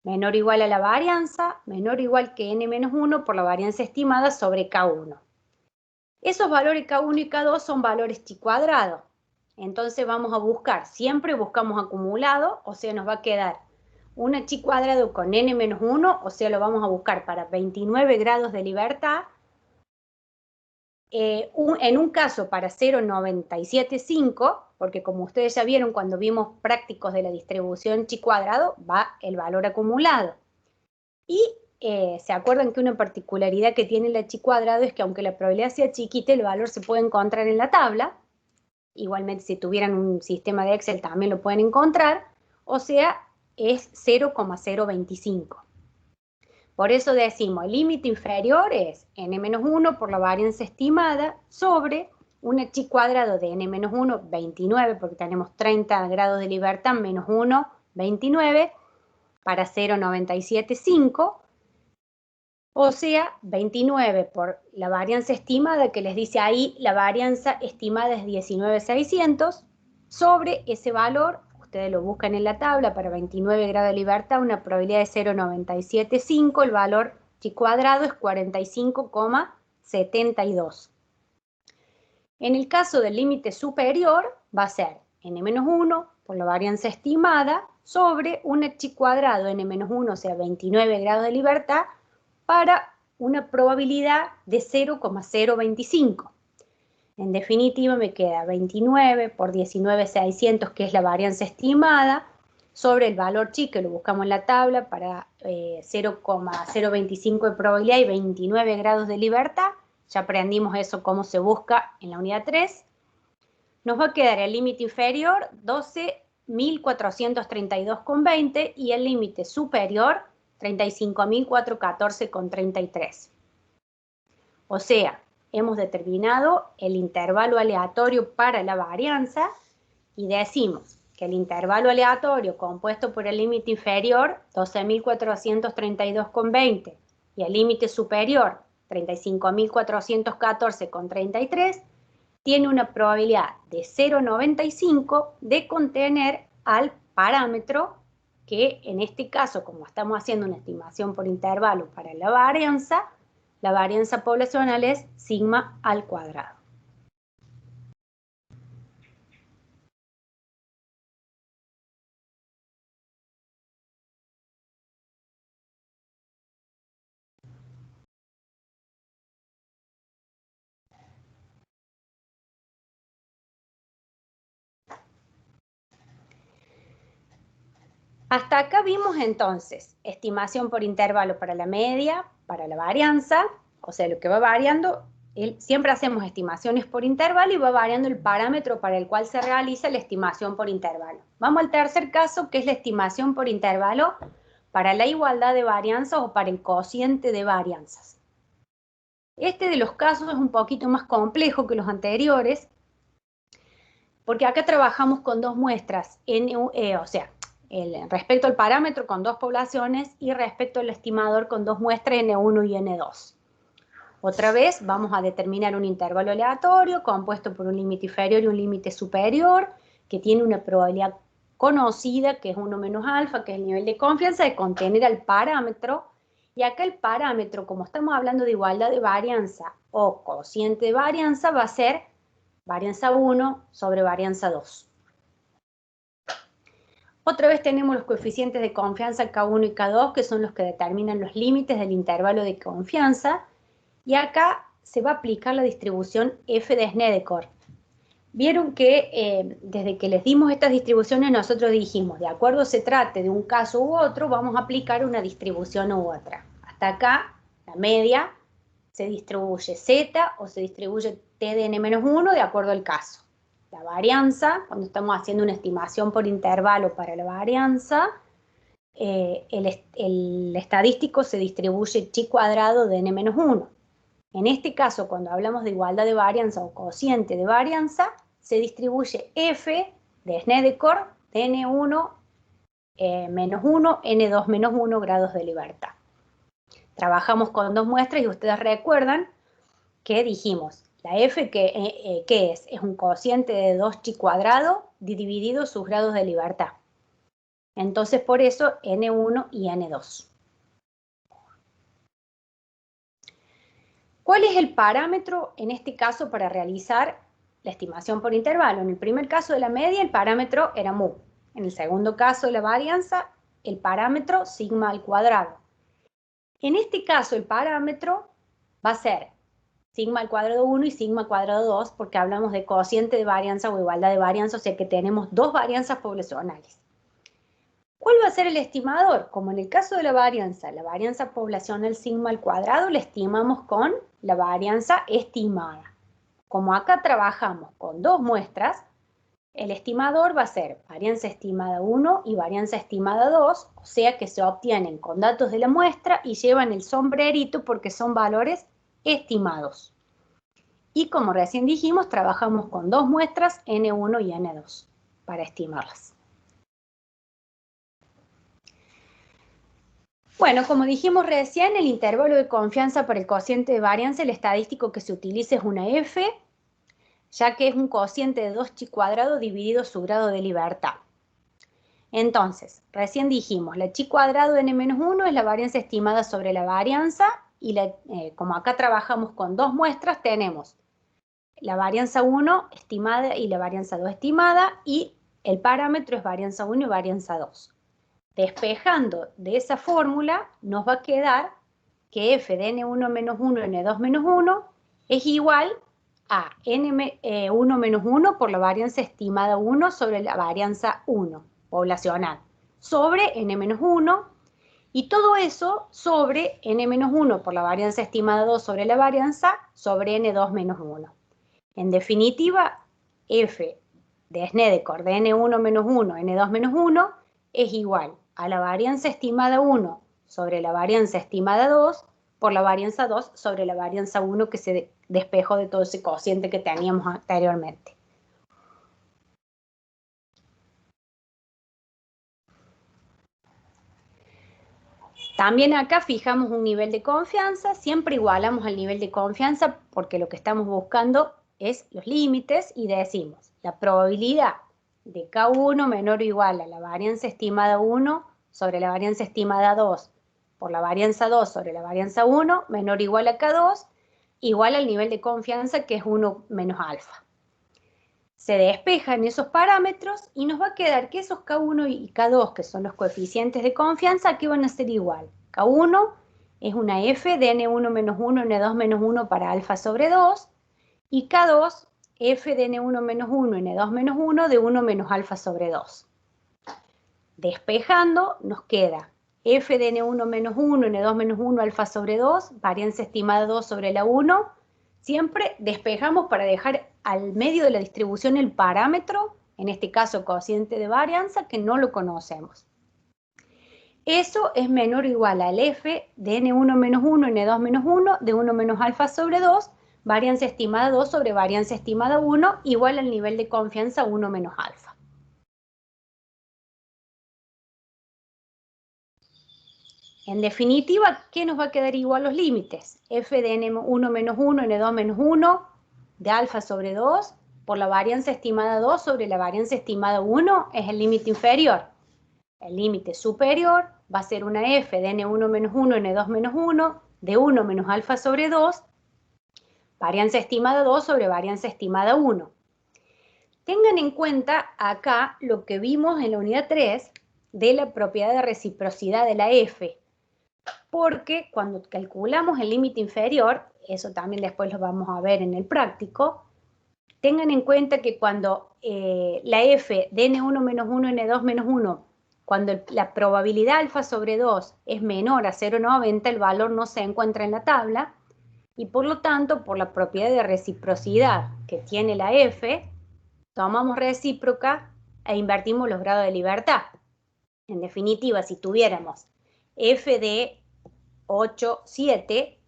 menor o igual a la varianza, menor o igual que n-1 por la varianza estimada sobre K1. Esos valores K1 y K2 son valores chi cuadrado. Entonces vamos a buscar, siempre buscamos acumulado, o sea, nos va a quedar un chi cuadrado con n-1, o sea, lo vamos a buscar para 29 grados de libertad. En un caso para 0,975, porque como ustedes ya vieron cuando vimos prácticos de la distribución chi cuadrado, va el valor acumulado. Y se acuerdan que una particularidad que tiene el chi cuadrado es que aunque la probabilidad sea chiquita, el valor se puede encontrar en la tabla. Igualmente si tuvieran un sistema de Excel también lo pueden encontrar. O sea, es 0,025. Por eso decimos, el límite inferior es n-1 por la varianza estimada sobre un chi cuadrado de n-1, 29, porque tenemos 30 grados de libertad, menos 1, 29, para 0,975, o sea, 29 por la varianza estimada, que les dice ahí, la varianza estimada es 19.600, sobre ese valor, ustedes lo buscan en la tabla, para 29 grados de libertad, una probabilidad de 0,975, el valor chi cuadrado es 45,72. En el caso del límite superior, va a ser n-1 por la varianza estimada sobre un chi cuadrado n-1, o sea, 29 grados de libertad, para una probabilidad de 0,025. En definitiva me queda 29 por 19.600, que es la varianza estimada, sobre el valor chi, que lo buscamos en la tabla, para 0,025 de probabilidad y 29 grados de libertad. Ya aprendimos eso, cómo se busca en la unidad 3. Nos va a quedar el límite inferior 12.432,20 y el límite superior 35.414,33. O sea, hemos determinado el intervalo aleatorio para la varianza y decimos que el intervalo aleatorio compuesto por el límite inferior, 12.432,20, y el límite superior, 35.414,33, tiene una probabilidad de 0,95 de contener al parámetro que en este caso, como estamos haciendo una estimación por intervalo para la varianza poblacional es sigma al cuadrado. Hasta acá vimos entonces estimación por intervalo para la media, para la varianza, o sea, lo que va variando, siempre hacemos estimaciones por intervalo y va variando el parámetro para el cual se realiza la estimación por intervalo. Vamos al tercer caso, que es la estimación por intervalo para la igualdad de varianzas o para el cociente de varianzas. Este de los casos es un poquito más complejo que los anteriores, porque acá trabajamos con dos muestras, respecto al parámetro con dos poblaciones y respecto al estimador con dos muestras N1 y N2. Otra vez vamos a determinar un intervalo aleatorio compuesto por un límite inferior y un límite superior que tiene una probabilidad conocida que es 1 menos alfa, que es el nivel de confianza de contener al parámetro. Y acá el parámetro, como estamos hablando de igualdad de varianza o cociente de varianza, va a ser varianza 1 sobre varianza 2. Otra vez tenemos los coeficientes de confianza K1 y K2, que son los que determinan los límites del intervalo de confianza. Y acá se va a aplicar la distribución F de Snedeker. Vieron que desde que les dimos estas distribuciones nosotros dijimos, de acuerdo se trate de un caso u otro, vamos a aplicar una distribución u otra. Hasta acá, la media, se distribuye Z o se distribuye T de N-1 de acuerdo al caso. La varianza, cuando estamos haciendo una estimación por intervalo para la varianza, el estadístico se distribuye chi cuadrado de N-1. En este caso, cuando hablamos de igualdad de varianza o cociente de varianza, se distribuye F de Snedeker de N1 menos 1, N2 menos 1 grados de libertad. Trabajamos con dos muestras y ustedes recuerdan que dijimos, la F ¿qué es? Es un cociente de 2 chi cuadrado dividido sus grados de libertad. Entonces, por eso, N1 y N2. ¿Cuál es el parámetro en este caso para realizar la estimación por intervalo? En el primer caso de la media, el parámetro era mu. En el segundo caso de la varianza, el parámetro sigma al cuadrado. En este caso, el parámetro va a ser sigma al cuadrado 1 y sigma al cuadrado 2, porque hablamos de cociente de varianza o igualdad de varianza, o sea que tenemos dos varianzas poblacionales. ¿Cuál va a ser el estimador? Como en el caso de la varianza poblacional sigma al cuadrado, la estimamos con la varianza estimada. Como acá trabajamos con dos muestras, el estimador va a ser varianza estimada 1 y varianza estimada 2, o sea que se obtienen con datos de la muestra y llevan el sombrerito porque son valores estimados. Y como recién dijimos, trabajamos con dos muestras, N1 y N2, para estimarlas. Bueno, como dijimos recién, el intervalo de confianza para el cociente de varianza, el estadístico que se utiliza es una F, ya que es un cociente de 2 chi cuadrado dividido su grado de libertad. Entonces, recién dijimos, la chi cuadrado n-1 es la varianza estimada sobre la varianza, y como acá trabajamos con dos muestras, tenemos la varianza 1 estimada y la varianza 2 estimada, y el parámetro es varianza 1 y varianza 2. Despejando de esa fórmula, nos va a quedar que f de n1 menos 1, n2 menos 1 es igual a n1 menos 1 por la varianza estimada 1 sobre la varianza 1 poblacional, sobre n menos 1, y todo eso sobre n menos 1 por la varianza estimada 2 sobre la varianza sobre n2 menos 1. En definitiva, f de Snedeker de n1 menos 1, n2 menos 1 es igual a la varianza estimada 1 sobre la varianza estimada 2 por la varianza 2 sobre la varianza 1 que se despejó de todo ese cociente que teníamos anteriormente. También acá fijamos un nivel de confianza, siempre igualamos al nivel de confianza porque lo que estamos buscando es los límites y decimos la probabilidad de K1 menor o igual a la varianza estimada 1 sobre la varianza estimada 2 por la varianza 2 sobre la varianza 1 menor o igual a K2 igual al nivel de confianza que es 1 menos alfa. Se despejan esos parámetros y nos va a quedar que esos K1 y K2, que son los coeficientes de confianza, aquí van a ser igual. K1 es una F de N1 menos 1, N2 menos 1 para alfa sobre 2, y K2, F de N1 menos 1, N2 menos 1 de 1 menos alfa sobre 2. Despejando, nos queda F de N1 menos 1, N2 menos 1, alfa sobre 2, varianza estimada 2 sobre la 1. Siempre despejamos para dejar al medio de la distribución el parámetro, en este caso cociente de varianza, que no lo conocemos. Eso es menor o igual al f de n1 menos 1, n2 menos 1, de 1 menos alfa sobre 2, varianza estimada 2 sobre varianza estimada 1, igual al nivel de confianza 1 menos alfa. En definitiva, ¿qué nos va a quedar igual los límites? F de n1 menos 1, n2 menos 1, de alfa sobre 2, por la varianza estimada 2 sobre la varianza estimada 1, es el límite inferior. El límite superior va a ser una f de n1 menos 1, n2 menos 1, de 1 menos alfa sobre 2, varianza estimada 2 sobre varianza estimada 1. Tengan en cuenta acá lo que vimos en la unidad 3 de la propiedad de reciprocidad de la f, porque cuando calculamos el límite inferior, eso también después lo vamos a ver en el práctico, tengan en cuenta que cuando la f de n1 menos 1, n2 menos 1, cuando la probabilidad alfa sobre 2 es menor a 0,90, el valor no se encuentra en la tabla, y por lo tanto, por la propiedad de reciprocidad que tiene la f, tomamos recíproca e invertimos los grados de libertad. En definitiva, si tuviéramos f de 8, 7,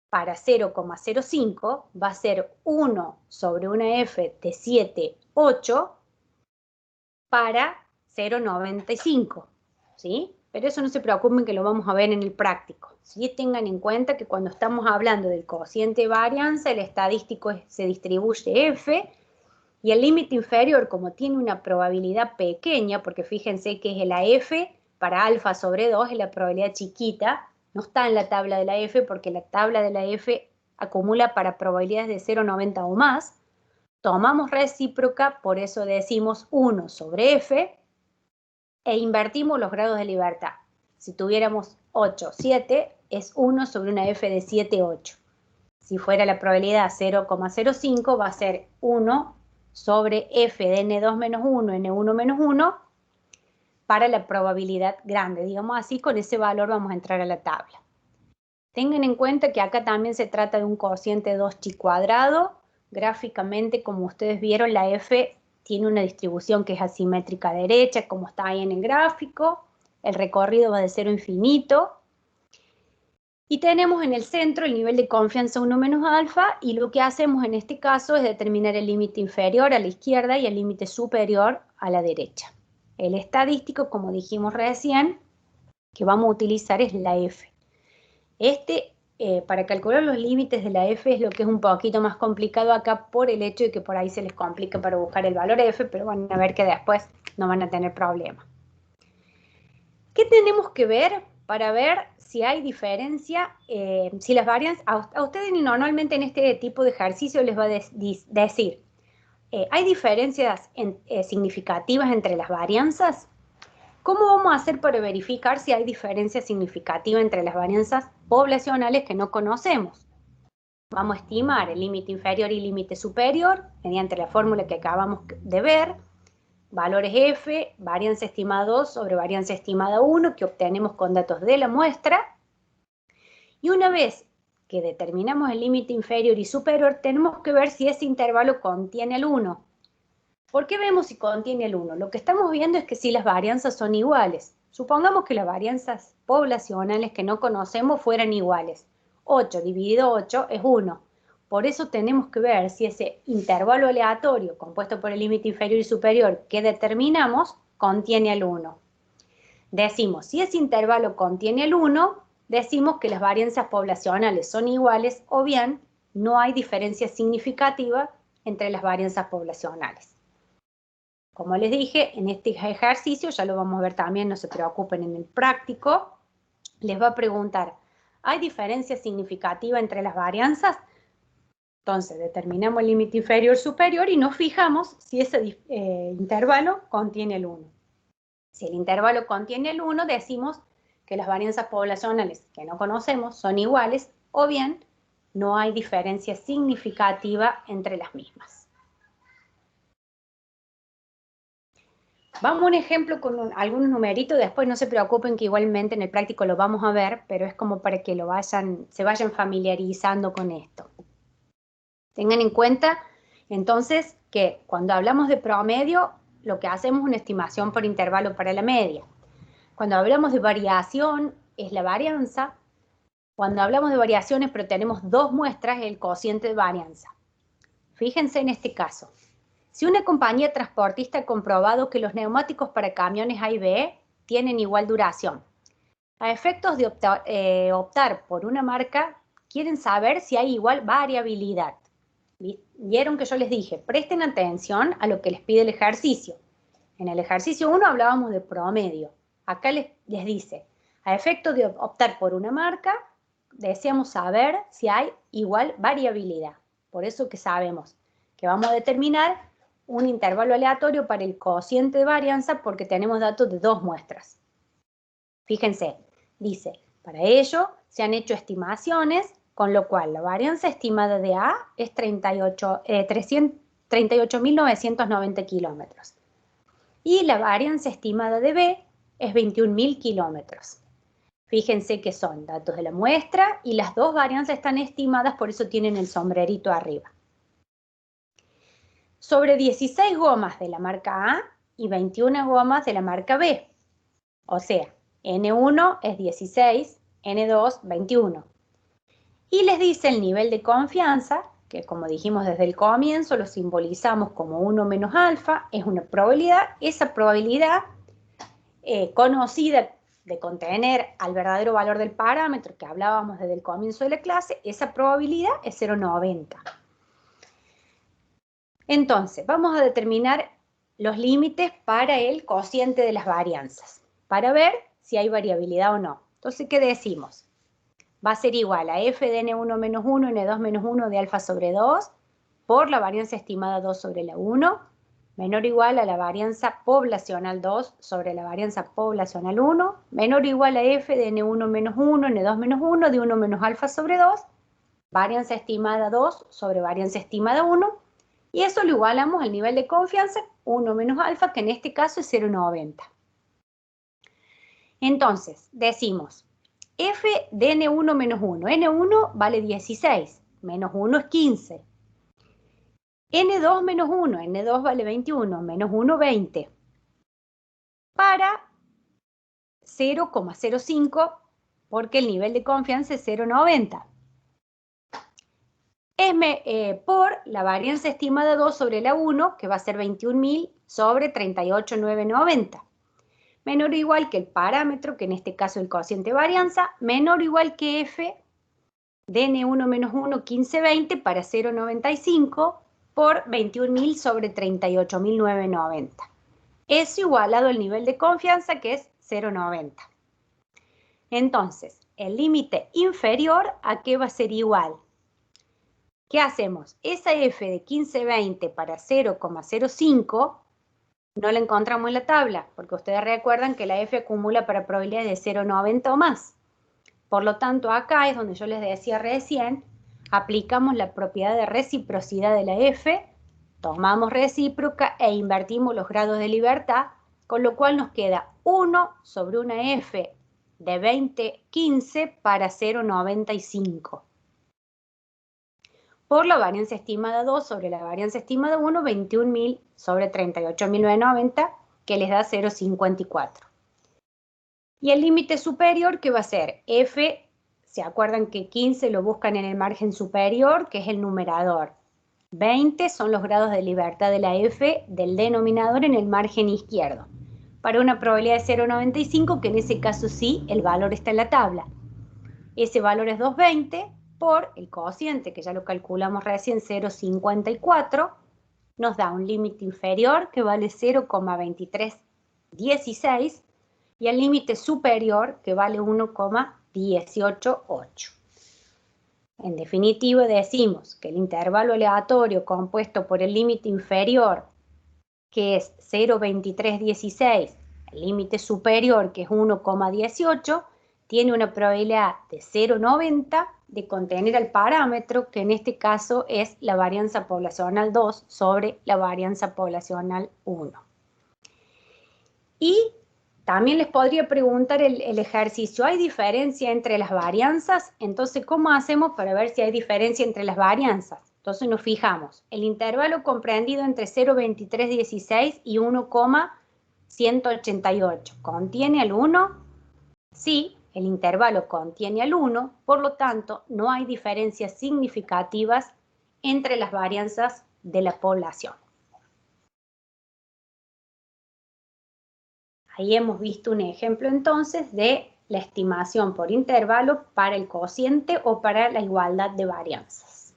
para 0,05 va a ser 1 sobre una f de 7, 8 para 0,95, ¿sí? Pero eso no se preocupen que lo vamos a ver en el práctico. ¿Sí? Tengan en cuenta que cuando estamos hablando del cociente de varianza, el estadístico se distribuye f, y el límite inferior, como tiene una probabilidad pequeña, porque fíjense que es la f para alfa sobre 2, es la probabilidad chiquita, no está en la tabla de la f, porque la tabla de la f acumula para probabilidades de 0,90 o más. Tomamos recíproca, por eso decimos 1 sobre f, e invertimos los grados de libertad. Si tuviéramos 8, 7, es 1 sobre una f de 7, 8. Si fuera la probabilidad 0,05, va a ser 1 sobre f de n2 menos 1, n1 menos 1, para la probabilidad grande. Digamos así, con ese valor vamos a entrar a la tabla. Tengan en cuenta que acá también se trata de un cociente 2chi cuadrado. Gráficamente, como ustedes vieron, la f tiene una distribución que es asimétrica derecha, como está ahí en el gráfico. El recorrido va de 0 a infinito. Y tenemos en el centro el nivel de confianza 1 menos alfa, y lo que hacemos en este caso es determinar el límite inferior a la izquierda y el límite superior a la derecha. El estadístico, como dijimos recién, que vamos a utilizar es la f. Para calcular los límites de la f es lo que es un poquito más complicado acá por el hecho de que por ahí se les complica para buscar el valor f, pero van a ver que después no van a tener problema. ¿Qué tenemos que ver para ver si hay diferencia, si las varianzas, a ustedes normalmente en este tipo de ejercicio les va a decir, ¿hay diferencias significativas entre las varianzas? ¿Cómo vamos a hacer para verificar si hay diferencia significativa entre las varianzas poblacionales que no conocemos? Vamos a estimar el límite inferior y límite superior mediante la fórmula que acabamos de ver. Valores F, varianza estimada 2 sobre varianza estimada 1, que obtenemos con datos de la muestra. Y una vez que determinamos el límite inferior y superior, tenemos que ver si ese intervalo contiene el 1. ¿Por qué vemos si contiene el 1? Lo que estamos viendo es que si las varianzas son iguales. Supongamos que las varianzas poblacionales que no conocemos fueran iguales. 8 dividido 8 es 1. Por eso tenemos que ver si ese intervalo aleatorio compuesto por el límite inferior y superior que determinamos contiene el 1. Decimos, si ese intervalo contiene el 1, decimos que las varianzas poblacionales son iguales o bien no hay diferencia significativa entre las varianzas poblacionales. Como les dije, en este ejercicio, ya lo vamos a ver también, no se preocupen, en el práctico, les va a preguntar, ¿hay diferencia significativa entre las varianzas? Entonces, determinamos el límite inferior-superior y nos fijamos si ese intervalo contiene el 1. Si el intervalo contiene el 1, decimos que las varianzas poblacionales que no conocemos son iguales o bien no hay diferencia significativa entre las mismas. Vamos a un ejemplo con algunos numeritos, después no se preocupen que igualmente en el práctico lo vamos a ver, pero es como para que se vayan familiarizando con esto. Tengan en cuenta entonces que cuando hablamos de promedio, lo que hacemos es una estimación por intervalo para la media. Cuando hablamos de variación, es la varianza. Cuando hablamos de variaciones, pero tenemos dos muestras, es el cociente de varianza. Fíjense en este caso. Si una compañía transportista ha comprobado que los neumáticos para camiones A y B tienen igual duración, a efectos de optar por una marca, quieren saber si hay igual variabilidad. Vieron que yo les dije, presten atención a lo que les pide el ejercicio. En el ejercicio 1 hablábamos de promedio. Acá les dice, a efectos de optar por una marca, deseamos saber si hay igual variabilidad. Por eso que sabemos que vamos a determinar un intervalo aleatorio para el cociente de varianza porque tenemos datos de dos muestras. Fíjense, dice, para ello se han hecho estimaciones, con lo cual la varianza estimada de A es 38.990 kilómetros. Y la varianza estimada de B es 21.000 kilómetros. Fíjense que son datos de la muestra y las dos varianzas están estimadas, por eso tienen el sombrerito arriba. Sobre 16 gomas de la marca A y 21 gomas de la marca B. O sea, N1 es 16, N2 21. Y les dice el nivel de confianza, que como dijimos desde el comienzo, lo simbolizamos como 1 menos alfa, es una probabilidad. Esa probabilidad conocida de contener al verdadero valor del parámetro que hablábamos desde el comienzo de la clase, esa probabilidad es 0,90. Entonces, vamos a determinar los límites para el cociente de las varianzas, para ver si hay variabilidad o no. Entonces, ¿qué decimos? Va a ser igual a f de n1 menos 1, n2 menos 1 de alfa sobre 2, por la varianza estimada 2 sobre la 1, menor o igual a la varianza poblacional 2 sobre la varianza poblacional 1, menor o igual a f de n1 menos 1, n2 menos 1 de 1 menos alfa sobre 2, varianza estimada 2 sobre varianza estimada 1, y eso lo igualamos al nivel de confianza 1 menos alfa, que en este caso es 0,90. Entonces, decimos, f de n1 menos 1. n1 vale 16, menos 1 es 15. n2 menos 1, n2 vale 21, menos 1, 20. Para 0,05, porque el nivel de confianza es 0,90. Por la varianza estimada 2 sobre la 1, que va a ser 21.000 sobre 38.990. Menor o igual que el parámetro, que en este caso es el cociente de varianza, menor o igual que f de n1 menos 1, 1520 para 0,95 por 21.000 sobre 38.990. Es igualado al nivel de confianza, que es 0,90. Entonces, el límite inferior, ¿a qué va a ser igual? ¿Qué hacemos? Esa f de 1520 para 0,05 No la encontramos en la tabla, porque ustedes recuerdan que la F acumula para probabilidades de 0,90 o más. Por lo tanto, acá es donde yo les decía recién, aplicamos la propiedad de reciprocidad de la F, tomamos recíproca e invertimos los grados de libertad, con lo cual nos queda 1 sobre una F de 20,15 para 0,95. Por la varianza estimada 2 sobre la varianza estimada 1, 21.000 sobre 38.990, que les da 0,54. Y el límite superior, que va a ser F, ¿se acuerdan que 15 lo buscan en el margen superior, que es el numerador? 20 son los grados de libertad de la F del denominador en el margen izquierdo. Para una probabilidad de 0,95, que en ese caso sí, el valor está en la tabla. Ese valor es 220 por el cociente, que ya lo calculamos recién, 0,54, nos da un límite inferior que vale 0,2316 y el límite superior que vale 1,188. En definitiva, decimos que el intervalo aleatorio compuesto por el límite inferior, que es 0,2316, el límite superior, que es 1,18, tiene una probabilidad de 0,90 de contener al parámetro, que en este caso es la varianza poblacional 2 sobre la varianza poblacional 1. Y también les podría preguntar el ejercicio, ¿hay diferencia entre las varianzas? Entonces, ¿cómo hacemos para ver si hay diferencia entre las varianzas? Entonces nos fijamos, el intervalo comprendido entre 0,2316 y 1,188, ¿contiene al 1? Sí, el intervalo contiene al 1, por lo tanto, no hay diferencias significativas entre las varianzas de la población. Ahí hemos visto un ejemplo entonces de la estimación por intervalo para el cociente o para la igualdad de varianzas.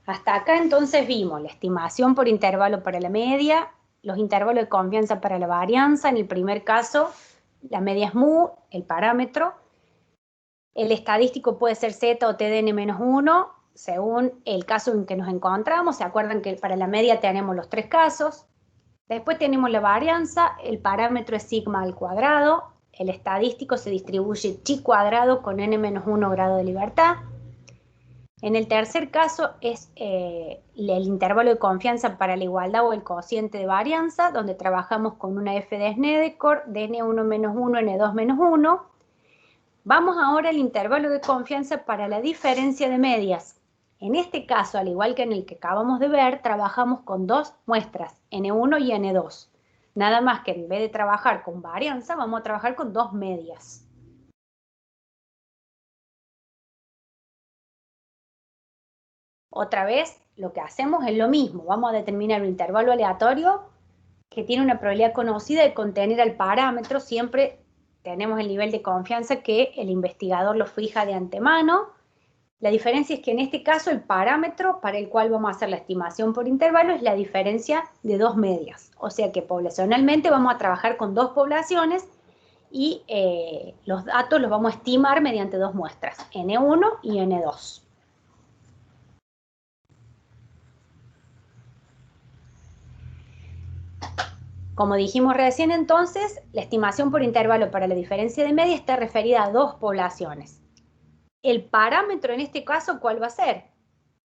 Hasta acá entonces vimos la estimación por intervalo para la media, los intervalos de confianza para la varianza. En el primer caso, la media es mu, el parámetro. El estadístico puede ser z o t de n-1, según el caso en que nos encontramos. Se acuerdan que para la media tenemos los tres casos. Después tenemos la varianza, el parámetro es sigma al cuadrado, el estadístico se distribuye chi cuadrado con n-1 grado de libertad. En el tercer caso es el intervalo de confianza para la igualdad o el cociente de varianza, donde trabajamos con una f de Snedeker, de n1 menos 1, n2 menos 1. Vamos ahora al intervalo de confianza para la diferencia de medias. En este caso, al igual que en el que acabamos de ver, trabajamos con dos muestras, n1 y n2. Nada más que en vez de trabajar con varianza, vamos a trabajar con dos medias. Otra vez, lo que hacemos es lo mismo. Vamos a determinar un intervalo aleatorio que tiene una probabilidad conocida de contener al parámetro. Siempre tenemos el nivel de confianza que el investigador lo fija de antemano. La diferencia es que en este caso el parámetro para el cual vamos a hacer la estimación por intervalo es la diferencia de dos medias. O sea que poblacionalmente vamos a trabajar con dos poblaciones y los datos los vamos a estimar mediante dos muestras, N1 y N2. Como dijimos recién entonces, la estimación por intervalo para la diferencia de media está referida a dos poblaciones. El parámetro en este caso, ¿cuál va a ser?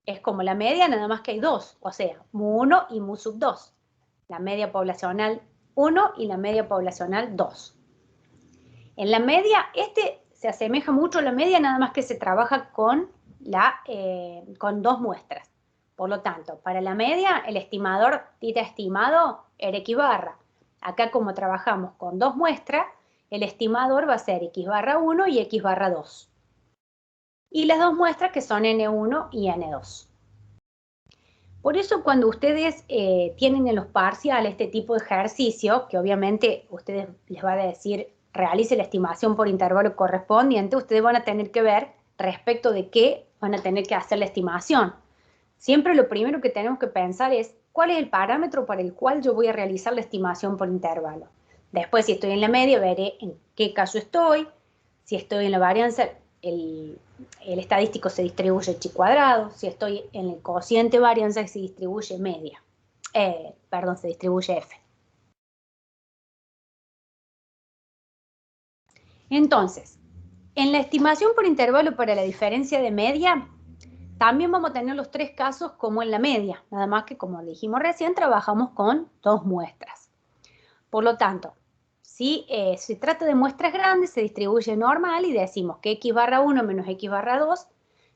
Es como la media, nada más que hay dos, o sea, mu1 y mu sub 2. La media poblacional 1 y la media poblacional 2. En la media, se asemeja mucho a la media, nada más que se trabaja con dos muestras. Por lo tanto, para la media, el estimador tita estimado era x barra. Acá, como trabajamos con dos muestras, el estimador va a ser x barra 1 y x barra 2. Y las dos muestras que son n1 y n2. Por eso cuando ustedes tienen en los parciales este tipo de ejercicio, que obviamente ustedes les va a decir, realice la estimación por intervalo correspondiente, ustedes van a tener que ver respecto de qué van a tener que hacer la estimación. Siempre lo primero que tenemos que pensar es, ¿cuál es el parámetro para el cual yo voy a realizar la estimación por intervalo? Después, si estoy en la media, veré en qué caso estoy. Si estoy en la varianza, el estadístico se distribuye chi cuadrado. Si estoy en el cociente varianza, se distribuye media. Se distribuye f. Entonces, en la estimación por intervalo para la diferencia de media, también vamos a tener los tres casos como en la media, nada más que como dijimos recién, trabajamos con dos muestras. Por lo tanto, si se trata de muestras grandes, se distribuye normal y decimos que x barra 1 menos x barra 2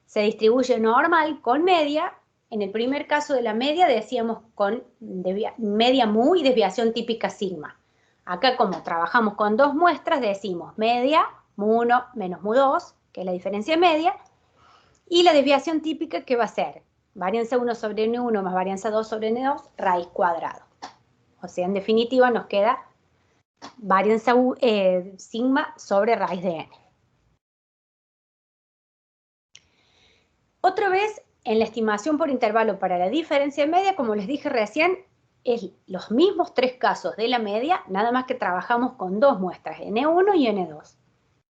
se distribuye normal con media. En el primer caso de la media decíamos con media mu y desviación típica sigma. Acá como trabajamos con dos muestras decimos media mu1 menos mu2, que es la diferencia media, y la desviación típica que va a ser varianza 1 sobre n1 más varianza 2 sobre n2 raíz cuadrado. O sea, en definitiva nos queda varianza sigma sobre raíz de n. Otra vez, en la estimación por intervalo para la diferencia media, como les dije recién, es los mismos tres casos de la media, nada más que trabajamos con dos muestras, n1 y n2.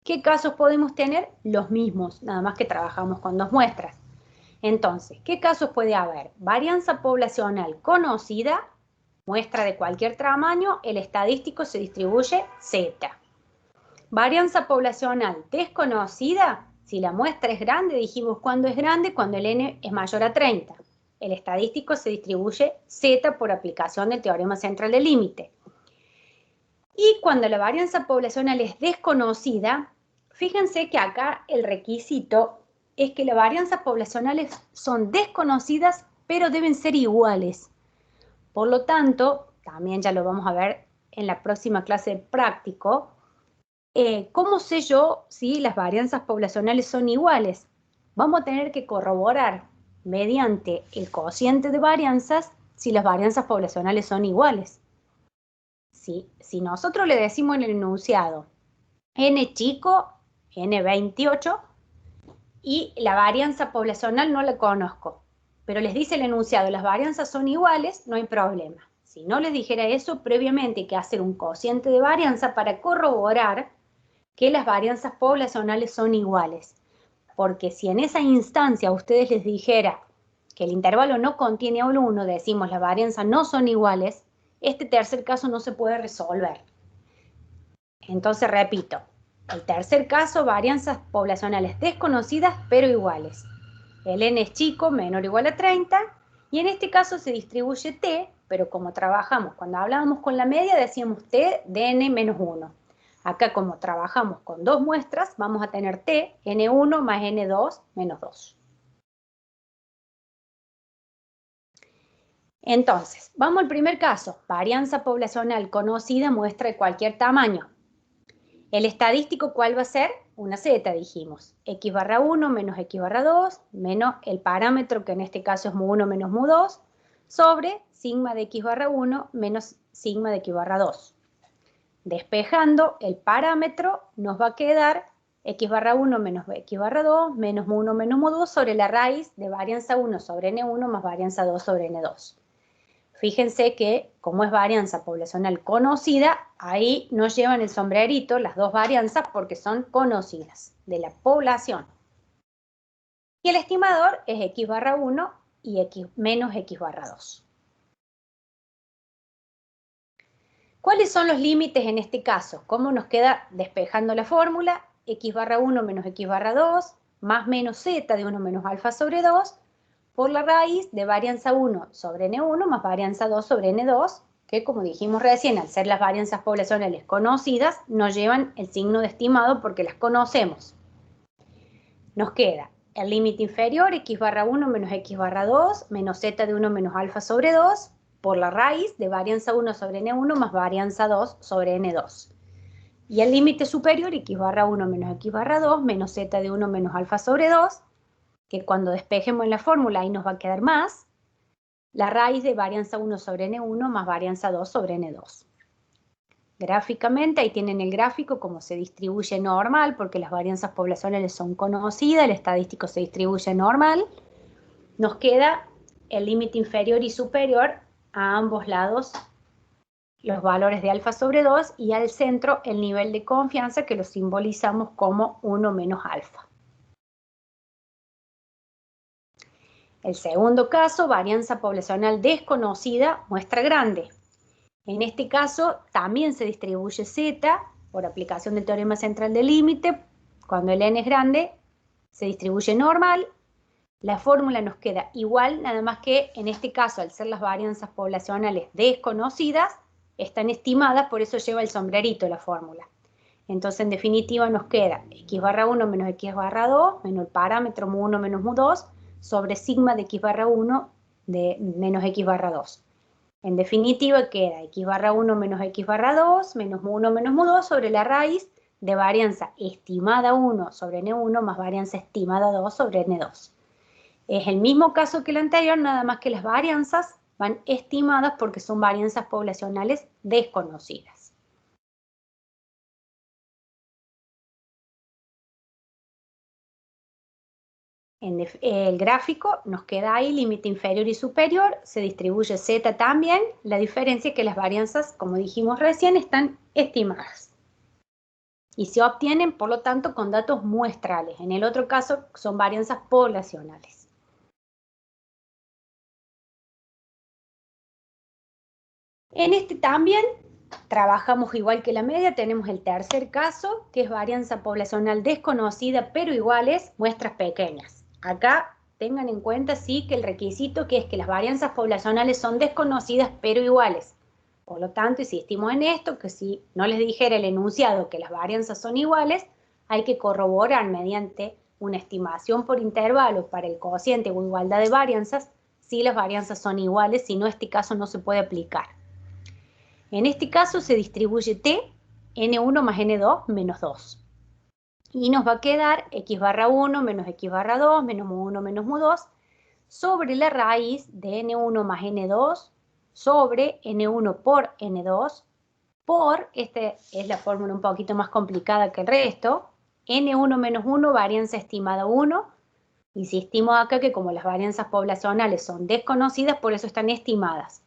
¿Qué casos podemos tener? Los mismos, nada más que trabajamos con dos muestras. Entonces, ¿qué casos puede haber? Varianza poblacional conocida, muestra de cualquier tamaño, el estadístico se distribuye z. Varianza poblacional desconocida, si la muestra es grande, dijimos cuándo es grande, cuando el n es mayor a 30. El estadístico se distribuye z por aplicación del teorema central del límite. Y cuando la varianza poblacional es desconocida, fíjense que acá el requisito es que las varianzas poblacionales son desconocidas, pero deben ser iguales. Por lo tanto, también ya lo vamos a ver en la próxima clase de práctico, ¿cómo sé yo si las varianzas poblacionales son iguales? Vamos a tener que corroborar mediante el cociente de varianzas si las varianzas poblacionales son iguales. Si nosotros le decimos en el enunciado n chico, n28, y la varianza poblacional no la conozco, pero les dice el enunciado, las varianzas son iguales, no hay problema. Si no les dijera eso, previamente hay que hacer un cociente de varianza para corroborar que las varianzas poblacionales son iguales. Porque si en esa instancia a ustedes les dijera que el intervalo no contiene a 1, decimos las varianzas no son iguales, este tercer caso no se puede resolver. Entonces repito, el tercer caso, varianzas poblacionales desconocidas pero iguales. El n es chico, menor o igual a 30, y en este caso se distribuye t, pero como trabajamos, cuando hablábamos con la media decíamos t de n menos 1. Acá como trabajamos con dos muestras, vamos a tener t, n1 más n2 menos 2. Entonces, vamos al primer caso, varianza poblacional conocida, muestra de cualquier tamaño. El estadístico, ¿cuál va a ser? Una z, dijimos. X barra 1 menos x barra 2, menos el parámetro, que en este caso es mu1 menos mu2, sobre sigma de x barra 1 menos sigma de x barra 2. Despejando el parámetro, nos va a quedar x barra 1 menos x barra 2, menos mu1 menos mu2, sobre la raíz de varianza 1 sobre n1 más varianza 2 sobre n2. Fíjense que, como es varianza poblacional conocida, ahí nos llevan el sombrerito las dos varianzas porque son conocidas de la población. Y el estimador es x barra 1 y menos x barra 2. ¿Cuáles son los límites en este caso? ¿Cómo nos queda despejando la fórmula? X barra 1 menos x barra 2 más menos z de 1 menos alfa sobre 2 por la raíz de varianza 1 sobre n1 más varianza 2 sobre n2, que como dijimos recién, al ser las varianzas poblacionales conocidas, nos llevan el signo de estimado porque las conocemos. Nos queda el límite inferior, x barra 1 menos x barra 2, menos z de 1 menos alfa sobre 2, por la raíz de varianza 1 sobre n1 más varianza 2 sobre n2. Y el límite superior, x barra 1 menos x barra 2, menos z de 1 menos alfa sobre 2, que cuando despejemos en la fórmula ahí nos va a quedar más, la raíz de varianza 1 sobre n1 más varianza 2 sobre n2. Gráficamente, ahí tienen el gráfico, como se distribuye normal, porque las varianzas poblacionales son conocidas, el estadístico se distribuye normal. Nos queda el límite inferior y superior a ambos lados los valores de alfa sobre 2 y al centro el nivel de confianza que lo simbolizamos como 1 menos alfa. El segundo caso, varianza poblacional desconocida, muestra grande. En este caso también se distribuye Z por aplicación del teorema central del límite. Cuando el n es grande, se distribuye normal. La fórmula nos queda igual, nada más que en este caso, al ser las varianzas poblacionales desconocidas, están estimadas, por eso lleva el sombrerito la fórmula. Entonces, en definitiva, nos queda x barra 1 menos x barra 2, menos el parámetro mu1 menos mu2, sobre sigma de x barra 1 de menos x barra 2. En definitiva, queda x barra 1 menos x barra 2, menos mu1 menos mu2, sobre la raíz de varianza estimada 1 sobre n1 más varianza estimada 2 sobre n2. Es el mismo caso que el anterior, nada más que las varianzas van estimadas porque son varianzas poblacionales desconocidas. El gráfico nos queda ahí, límite inferior y superior, se distribuye Z también, la diferencia es que las varianzas, como dijimos recién, están estimadas. Y se obtienen, por lo tanto, con datos muestrales. En el otro caso, son varianzas poblacionales. En este también trabajamos igual que la media, tenemos el tercer caso, que es varianza poblacional desconocida, pero iguales, muestras pequeñas. Acá tengan en cuenta, sí, que el requisito que es que las varianzas poblacionales son desconocidas, pero iguales. Por lo tanto, insistimos en esto, que si no les dijera el enunciado que las varianzas son iguales, hay que corroborar mediante una estimación por intervalo para el cociente o igualdad de varianzas, si las varianzas son iguales, si no, este caso no se puede aplicar. En este caso se distribuye T, N1 más N2 menos 2. Y nos va a quedar x barra 1 menos x barra 2 menos mu1 menos mu2 sobre la raíz de N1 más N2 sobre N1 por N2 por, esta es la fórmula un poquito más complicada que el resto, N1 menos 1 varianza estimada 1. Insistimos acá que como las varianzas poblacionales son desconocidas, por eso están estimadas.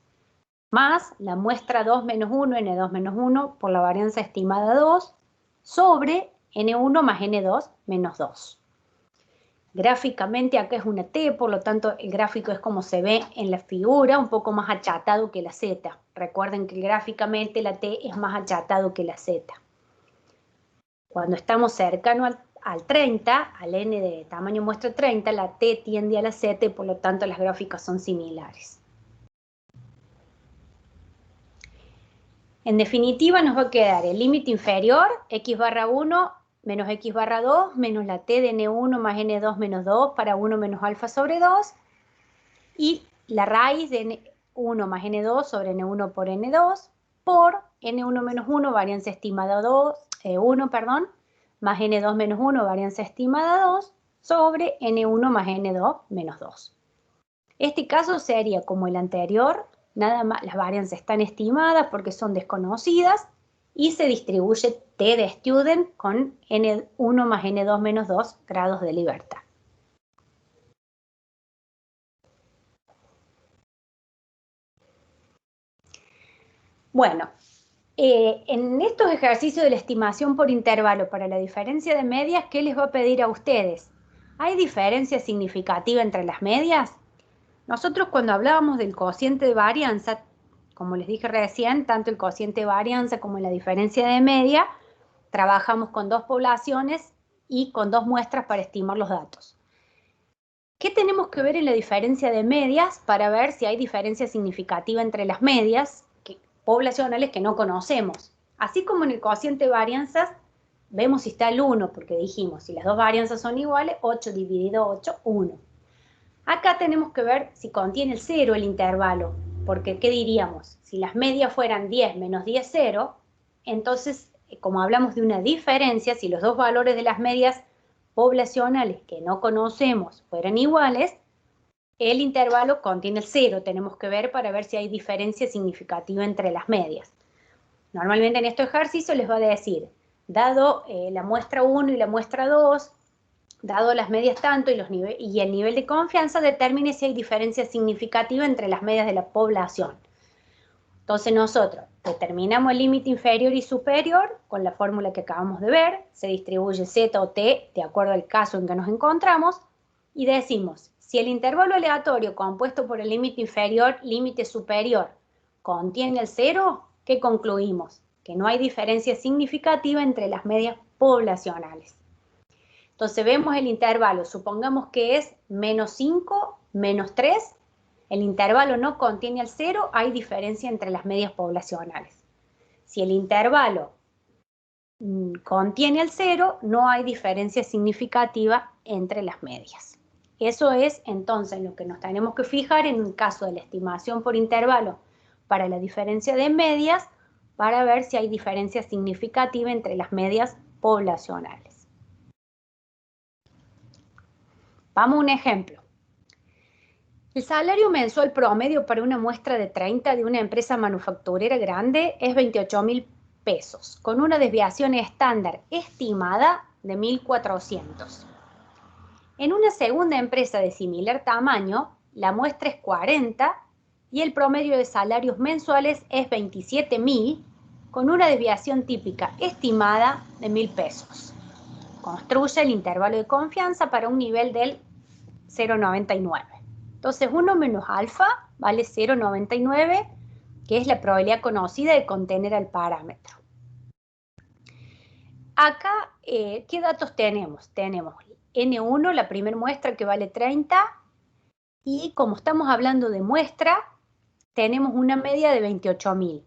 Más la muestra 2 menos 1, N2 menos 1, por la varianza estimada 2, sobre N1 más N2 menos 2. Gráficamente acá es una T, por lo tanto el gráfico es como se ve en la figura, un poco más achatado que la Z. Recuerden que gráficamente la T es más achatado que la Z. Cuando estamos cercano al 30, al N de tamaño muestra 30, la T tiende a la Z y por lo tanto las gráficas son similares. En definitiva nos va a quedar el límite inferior, x barra 1 menos x barra 2, menos la t de n1 más n2 menos 2 para 1 menos alfa sobre 2, y la raíz de n1 más n2 sobre n1 por n2, por n1 menos 1, varianza estimada 1, más n2 menos 1, varianza estimada 2, sobre n1 más n2 menos 2. Este caso sería como el anterior, nada más las varianzas están estimadas porque son desconocidas y se distribuye T de student con N1 más N2 menos 2 grados de libertad. Bueno, en estos ejercicios de la estimación por intervalo para la diferencia de medias, ¿qué les va a pedir a ustedes? ¿Hay diferencia significativa entre las medias? Nosotros cuando hablábamos del cociente de varianza, como les dije recién, tanto el cociente de varianza como la diferencia de media, trabajamos con dos poblaciones y con dos muestras para estimar los datos. ¿Qué tenemos que ver en la diferencia de medias para ver si hay diferencia significativa entre las medias poblacionales que no conocemos? Así como en el cociente de varianzas, vemos si está el 1, porque dijimos, si las dos varianzas son iguales, 8 dividido 8, 1. Acá tenemos que ver si contiene el 0 el intervalo, porque ¿qué diríamos? Si las medias fueran 10 menos 10, 0, entonces, como hablamos de una diferencia, si los dos valores de las medias poblacionales que no conocemos fueran iguales, el intervalo contiene el 0, tenemos que ver para ver si hay diferencia significativa entre las medias. Normalmente en este ejercicio les va a decir, dado la muestra 1 y la muestra 2, dado las medias tanto y el nivel de confianza, determine si hay diferencia significativa entre las medias de la población. Entonces nosotros determinamos el límite inferior y superior con la fórmula que acabamos de ver, se distribuye Z o T de acuerdo al caso en que nos encontramos, y decimos, si el intervalo aleatorio compuesto por el límite inferior, límite superior, contiene el cero, ¿qué concluimos? Que no hay diferencia significativa entre las medias poblacionales. Entonces vemos el intervalo, supongamos que es menos 5, menos 3, el intervalo no contiene el cero, hay diferencia entre las medias poblacionales. Si el intervalo contiene el cero, no hay diferencia significativa entre las medias. Eso es entonces lo que nos tenemos que fijar en un caso de la estimación por intervalo para la diferencia de medias, para ver si hay diferencia significativa entre las medias poblacionales. Vamos a un ejemplo. El salario mensual promedio para una muestra de 30 de una empresa manufacturera grande es 28.000 pesos, con una desviación estándar estimada de 1.400. En una segunda empresa de similar tamaño, la muestra es 40 y el promedio de salarios mensuales es 27.000, con una desviación típica estimada de 1.000 pesos. Construye el intervalo de confianza para un nivel del 0,99. Entonces 1 menos alfa vale 0,99, que es la probabilidad conocida de contener al parámetro. Acá, ¿qué datos tenemos? Tenemos N1, la primera muestra que vale 30, y como estamos hablando de muestra, tenemos una media de 28.000.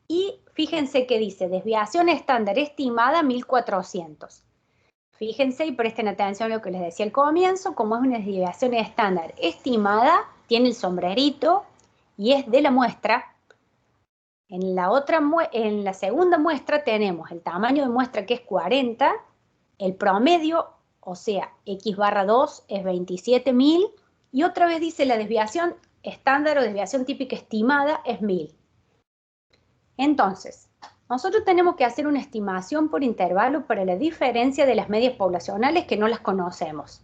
Y fíjense que dice desviación estándar estimada 1.400. Fíjense y presten atención a lo que les decía al comienzo, como es una desviación estándar estimada, tiene el sombrerito y es de la muestra. En la segunda muestra tenemos el tamaño de muestra que es 40, el promedio, o sea, X barra 2 es 27.000, y otra vez dice la desviación estándar o desviación típica estimada es 1.000. Entonces, nosotros tenemos que hacer una estimación por intervalo para la diferencia de las medias poblacionales que no las conocemos.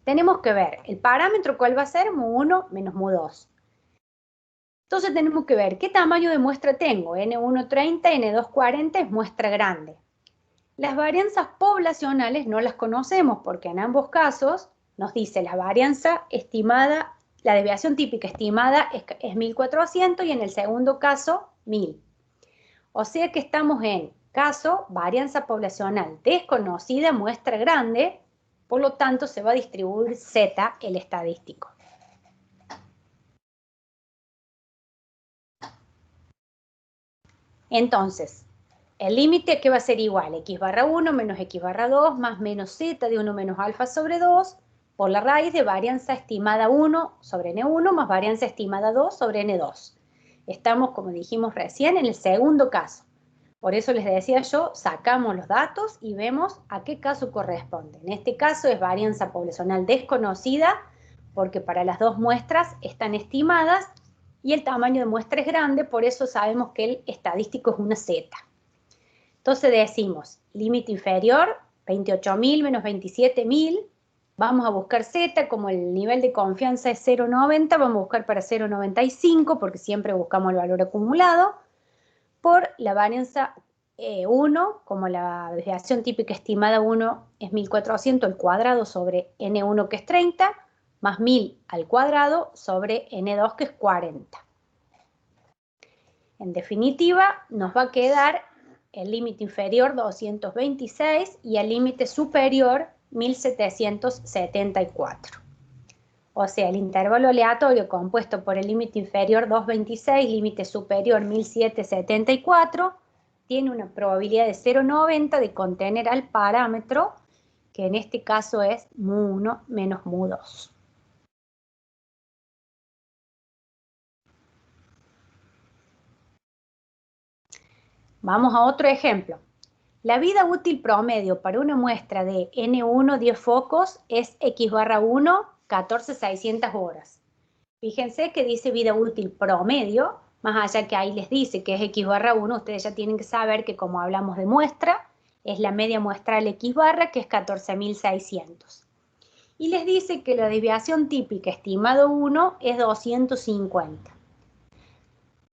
Tenemos que ver el parámetro, ¿cuál va a ser? Mu1 menos Mu2. Entonces tenemos que ver qué tamaño de muestra tengo. N1 30, N2 40 es muestra grande. Las varianzas poblacionales no las conocemos porque en ambos casos nos dice la varianza estimada, la desviación típica estimada es 1.400 y en el segundo caso 1.000. O sea que estamos en caso varianza poblacional desconocida, muestra grande, por lo tanto se va a distribuir Z, el estadístico. Entonces, el límite que va a ser igual, X barra 1 menos X barra 2 más menos Z de 1 menos alfa sobre 2 por la raíz de varianza estimada 1 sobre N1 más varianza estimada 2 sobre N2. Estamos, como dijimos recién, en el segundo caso. Por eso les decía yo, sacamos los datos y vemos a qué caso corresponde. En este caso es varianza poblacional desconocida, porque para las dos muestras están estimadas y el tamaño de muestra es grande, por eso sabemos que el estadístico es una Z. Entonces decimos, límite inferior, 28.000 menos 27.000, vamos a buscar Z, como el nivel de confianza es 0,90, vamos a buscar para 0,95, porque siempre buscamos el valor acumulado, por la varianza 1, como la desviación típica estimada 1 es 1.400 al cuadrado sobre N1 que es 30, más 1.000 al cuadrado sobre N2 que es 40. En definitiva, nos va a quedar el límite inferior 226 y el límite superior 1774. O sea, el intervalo aleatorio compuesto por el límite inferior 226, límite superior 1774, tiene una probabilidad de 0,90 de contener al parámetro, que en este caso es Mu1 menos Mu2. Vamos a otro ejemplo. La vida útil promedio para una muestra de N1 10 focos es X barra 1, 14.600 horas. Fíjense que dice vida útil promedio, más allá que ahí les dice que es X barra 1, ustedes ya tienen que saber que como hablamos de muestra, es la media muestral X barra, que es 14.600. Y les dice que la desviación típica estimado 1 es 250.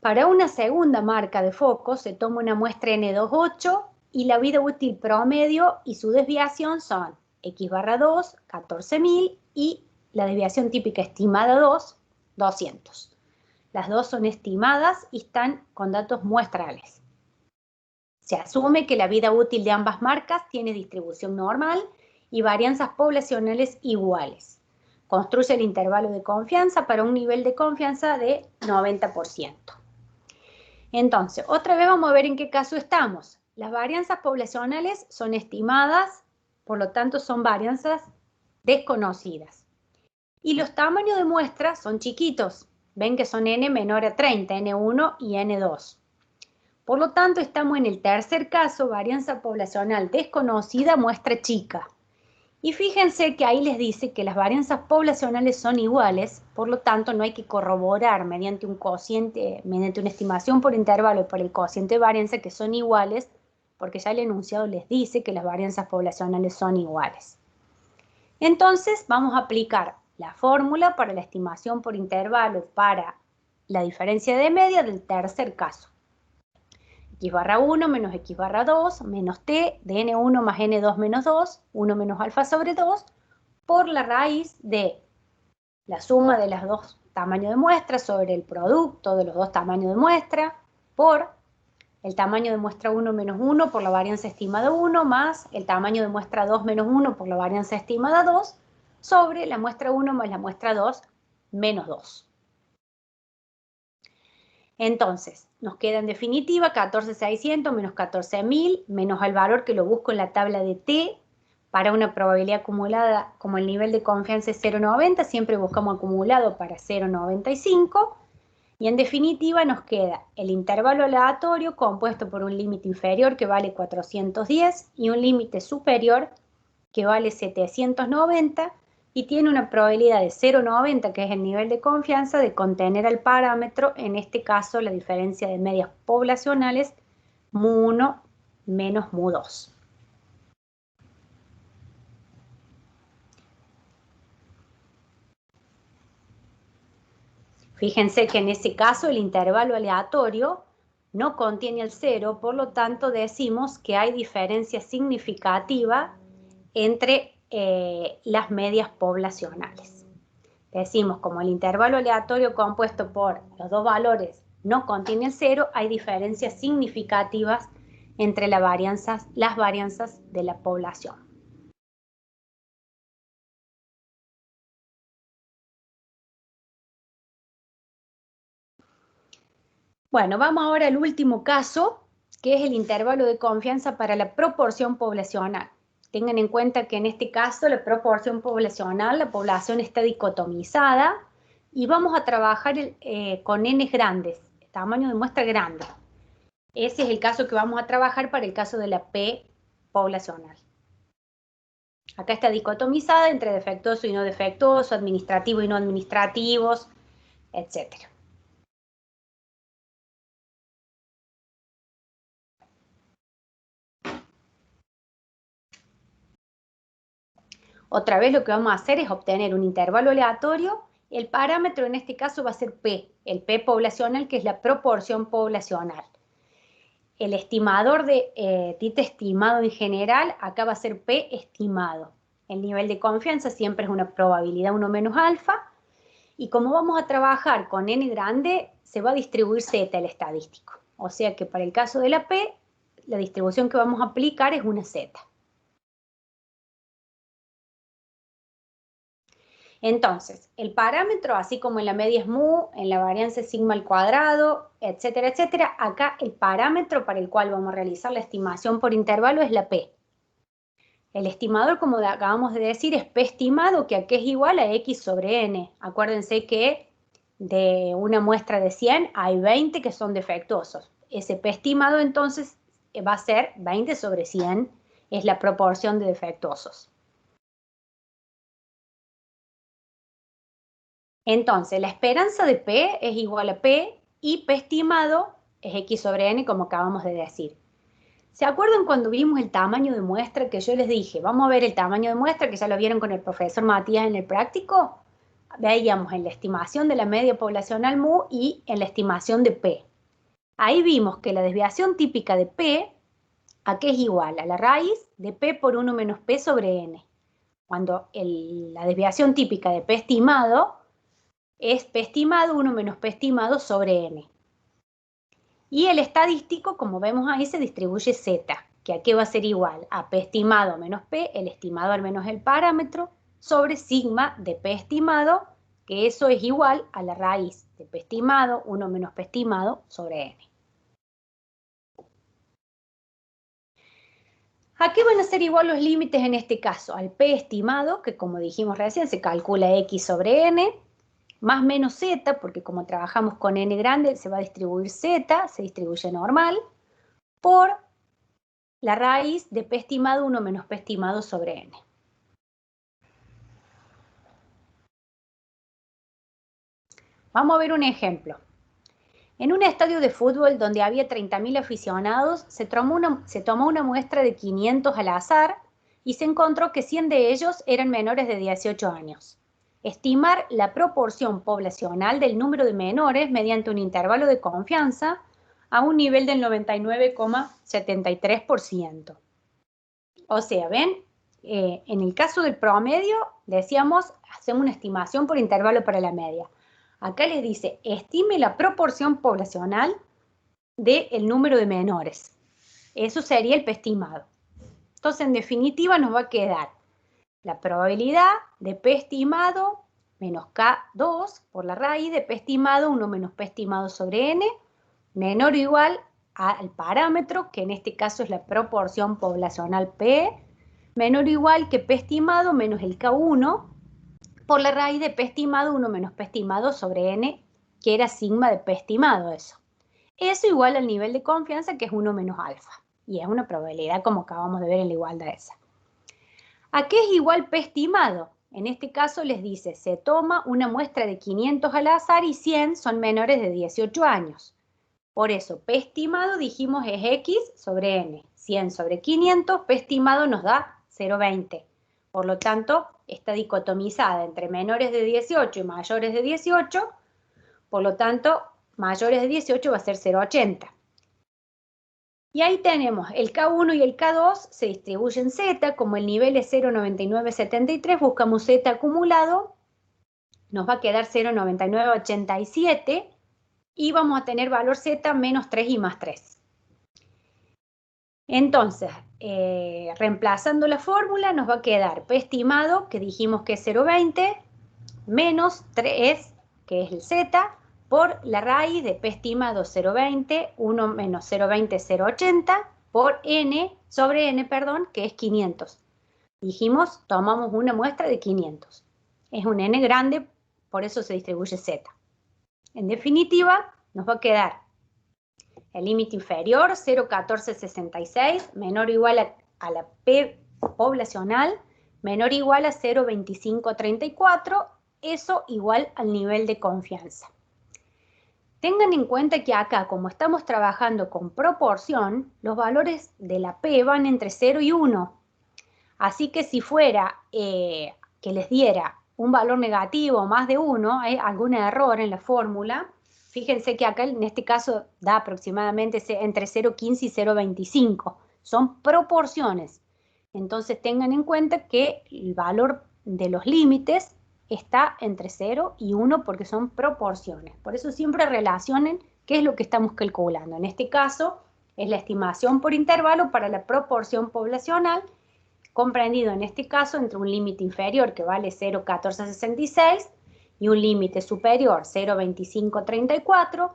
Para una segunda marca de foco se toma una muestra N28 y la vida útil promedio y su desviación son X/2, 14.000 y la desviación típica estimada 2, 200. Las dos son estimadas y están con datos muestrales. Se asume que la vida útil de ambas marcas tiene distribución normal y varianzas poblacionales iguales. Construye el intervalo de confianza para un nivel de confianza de 90%. Entonces, otra vez vamos a ver en qué caso estamos. Las varianzas poblacionales son estimadas, por lo tanto son varianzas desconocidas. Y los tamaños de muestra son chiquitos. Ven que son n menor a 30, n1 y n2. Por lo tanto, estamos en el tercer caso, varianza poblacional desconocida, muestra chica. Y fíjense que ahí les dice que las varianzas poblacionales son iguales, por lo tanto no hay que corroborar mediante un cociente, mediante una estimación por intervalo por el cociente de varianza que son iguales, porque ya el enunciado les dice que las varianzas poblacionales son iguales. Entonces vamos a aplicar la fórmula para la estimación por intervalo para la diferencia de media del tercer caso. X/1 menos X/2 menos T de N1 más N2 menos 2, 1 menos alfa sobre 2, por la raíz de la suma de los dos tamaños de muestra sobre el producto de los dos tamaños de muestra, por el tamaño de muestra 1 menos 1 por la varianza estimada 1, más el tamaño de muestra 2 menos 1 por la varianza estimada 2, sobre la muestra 1 más la muestra 2 menos 2. Entonces, nos queda en definitiva 14.600 menos 14.000 menos el valor que lo busco en la tabla de T para una probabilidad acumulada, como el nivel de confianza es 0,90, siempre buscamos acumulado para 0,95. Y en definitiva nos queda el intervalo aleatorio compuesto por un límite inferior que vale 410 y un límite superior que vale 790 y tiene una probabilidad de 0,90, que es el nivel de confianza, de contener al parámetro, en este caso la diferencia de medias poblacionales, mu1 menos mu2. Fíjense que en ese caso el intervalo aleatorio no contiene el 0, por lo tanto decimos que hay diferencia significativa entre las medias poblacionales. Decimos, como el intervalo aleatorio compuesto por los dos valores no contiene el 0, hay diferencias significativas entre las varianzas de la población. Bueno, vamos ahora al último caso, que es el intervalo de confianza para la proporción poblacional. Tengan en cuenta que en este caso la proporción poblacional, la población está dicotomizada y vamos a trabajar con n grandes, tamaño de muestra grande. Ese es el caso que vamos a trabajar para el caso de la P poblacional. Acá está dicotomizada entre defectuoso y no defectuoso, administrativo y no administrativos, etc. Otra vez lo que vamos a hacer es obtener un intervalo aleatorio. El parámetro en este caso va a ser P, el P poblacional, que es la proporción poblacional. El estimador de tita estimado en general, acá va a ser P estimado. El nivel de confianza siempre es una probabilidad 1 menos alfa. Y como vamos a trabajar con n grande, se va a distribuir Z el estadístico. O sea que para el caso de la P, la distribución que vamos a aplicar es una Z. Entonces, el parámetro, así como en la media es mu, en la varianza es sigma al cuadrado, etcétera, etcétera, acá el parámetro para el cual vamos a realizar la estimación por intervalo es la P. El estimador, como acabamos de decir, es P estimado, que aquí es igual a X sobre N. Acuérdense que de una muestra de 100 hay 20 que son defectuosos. Ese P estimado entonces va a ser 20 sobre 100, es la proporción de defectuosos. Entonces, la esperanza de P es igual a P y P estimado es X sobre N, como acabamos de decir. ¿Se acuerdan cuando vimos el tamaño de muestra que yo les dije? Vamos a ver el tamaño de muestra, que ya lo vieron con el profesor Matías en el práctico. Veíamos en la estimación de la media poblacional mu y en la estimación de P. Ahí vimos que la desviación típica de P, ¿a qué es igual? A la raíz de P por 1 menos P sobre N. Cuando la desviación típica de P estimado es P estimado 1 menos P estimado sobre N. Y el estadístico, como vemos ahí, se distribuye Z, que a qué va a ser igual a P estimado menos P, el estimador menos el parámetro, sobre sigma de P estimado, que eso es igual a la raíz de P estimado 1 menos P estimado sobre N. ¿A qué van a ser igual los límites en este caso? Al P estimado, que como dijimos recién, se calcula X sobre N, más menos Z, porque como trabajamos con N grande, se va a distribuir Z, se distribuye normal, por la raíz de P estimado 1 menos P estimado sobre N. Vamos a ver un ejemplo. En un estadio de fútbol donde había 30.000 aficionados, se tomó una muestra de 500 al azar y se encontró que 100 de ellos eran menores de 18 años. Estimar la proporción poblacional del número de menores mediante un intervalo de confianza a un nivel del 99,73%. O sea, ¿ven? En el caso del promedio, decíamos, hacemos una estimación por intervalo para la media. Acá les dice, estime la proporción poblacional del número de menores. Eso sería el P estimado. Entonces, en definitiva, nos va a quedar la probabilidad de P estimado menos K2 por la raíz de P estimado 1 menos P estimado sobre N, menor o igual al parámetro, que en este caso es la proporción poblacional P, menor o igual que P estimado menos el K1, por la raíz de P estimado 1 menos P estimado sobre N, que era sigma de P estimado eso. Eso igual al nivel de confianza, que es 1 menos alfa. Y es una probabilidad como acabamos de ver en la igualdad esa. ¿A qué es igual P estimado? En este caso les dice, se toma una muestra de 500 al azar y 100 son menores de 18 años. Por eso, P estimado dijimos es X sobre N. 100 sobre 500, P estimado nos da 0,20. Por lo tanto, está dicotomizada entre menores de 18 y mayores de 18. Por lo tanto, mayores de 18 va a ser 0,80. Y ahí tenemos el K1 y el K2 se distribuyen Z, como el nivel es 0,9973, buscamos Z acumulado, nos va a quedar 0,9987 y vamos a tener valor Z menos 3 y más 3. Entonces, reemplazando la fórmula nos va a quedar P estimado, que dijimos que es 0,20, menos 3, que es el Z, por la raíz de P estimado 0,20, 1 menos 0,20 es 0,80, por N, sobre N, perdón, que es 500. Dijimos, tomamos una muestra de 500. Es un N grande, por eso se distribuye Z. En definitiva, nos va a quedar el límite inferior, 0,1466, menor o igual a la P poblacional, menor o igual a 0,2534, eso igual al nivel de confianza. Tengan en cuenta que acá, como estamos trabajando con proporción, los valores de la P van entre 0 y 1. Así que si fuera que les diera un valor negativo más de 1, hay algún error en la fórmula. Fíjense que acá en este caso da aproximadamente entre 0,15 y 0,25. Son proporciones. Entonces tengan en cuenta que el valor de los límites está entre 0 y 1 porque son proporciones. Por eso siempre relacionen qué es lo que estamos calculando. En este caso es la estimación por intervalo para la proporción poblacional, comprendido en este caso entre un límite inferior que vale 0,1466 y un límite superior 0,2534,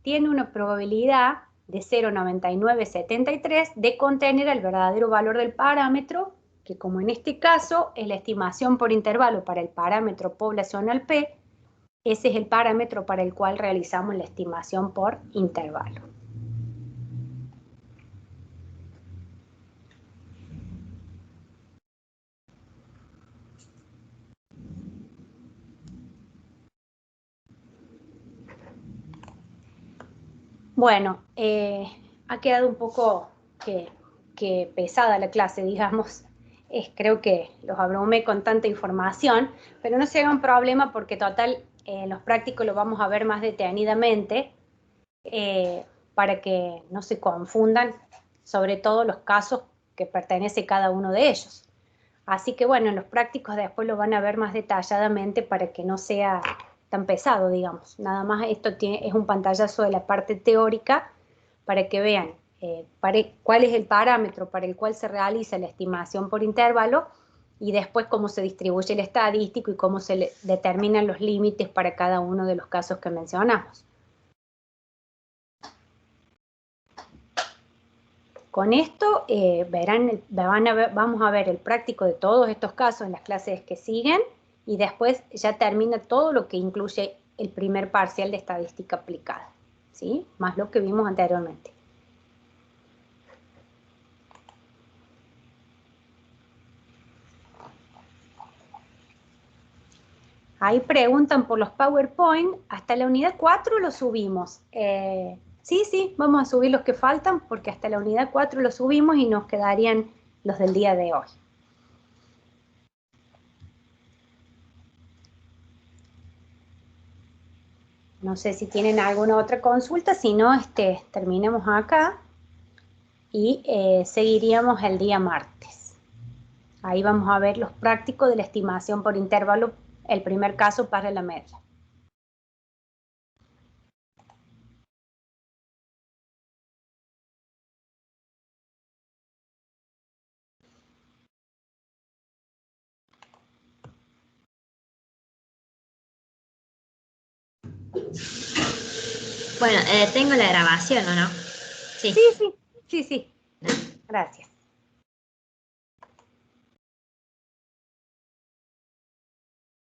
tiene una probabilidad de 0,9973 de contener el verdadero valor del parámetro, que como en este caso es la estimación por intervalo para el parámetro poblacional P, ese es el parámetro para el cual realizamos la estimación por intervalo. Bueno, ha quedado un poco que pesada la clase, digamos. Creo que los abrumé con tanta información, pero no se hagan problema porque total, en los prácticos lo vamos a ver más detenidamente. para que no se confundan, sobre todo los casos que pertenece cada uno de ellos. Así que bueno, en los prácticos después lo van a ver más detalladamente para que no sea tan pesado, digamos. Nada más esto es un pantallazo de la parte teórica para que vean cuál es el parámetro para el cual se realiza la estimación por intervalo y después cómo se distribuye el estadístico y cómo se determinan los límites para cada uno de los casos que mencionamos. Con esto vamos a ver el práctico de todos estos casos en las clases que siguen y después ya termina todo lo que incluye el primer parcial de estadística aplicada, ¿sí? Más lo que vimos anteriormente. Ahí preguntan por los PowerPoint, hasta la unidad 4 lo subimos. Sí, vamos a subir los que faltan porque hasta la unidad 4 los subimos y nos quedarían los del día de hoy. No sé si tienen alguna otra consulta, si no, terminemos acá y seguiríamos el día martes. Ahí vamos a ver los prácticos de la estimación por intervalo, el primer caso para la media. Bueno, tengo la grabación, ¿o no? Sí. Sí. Gracias.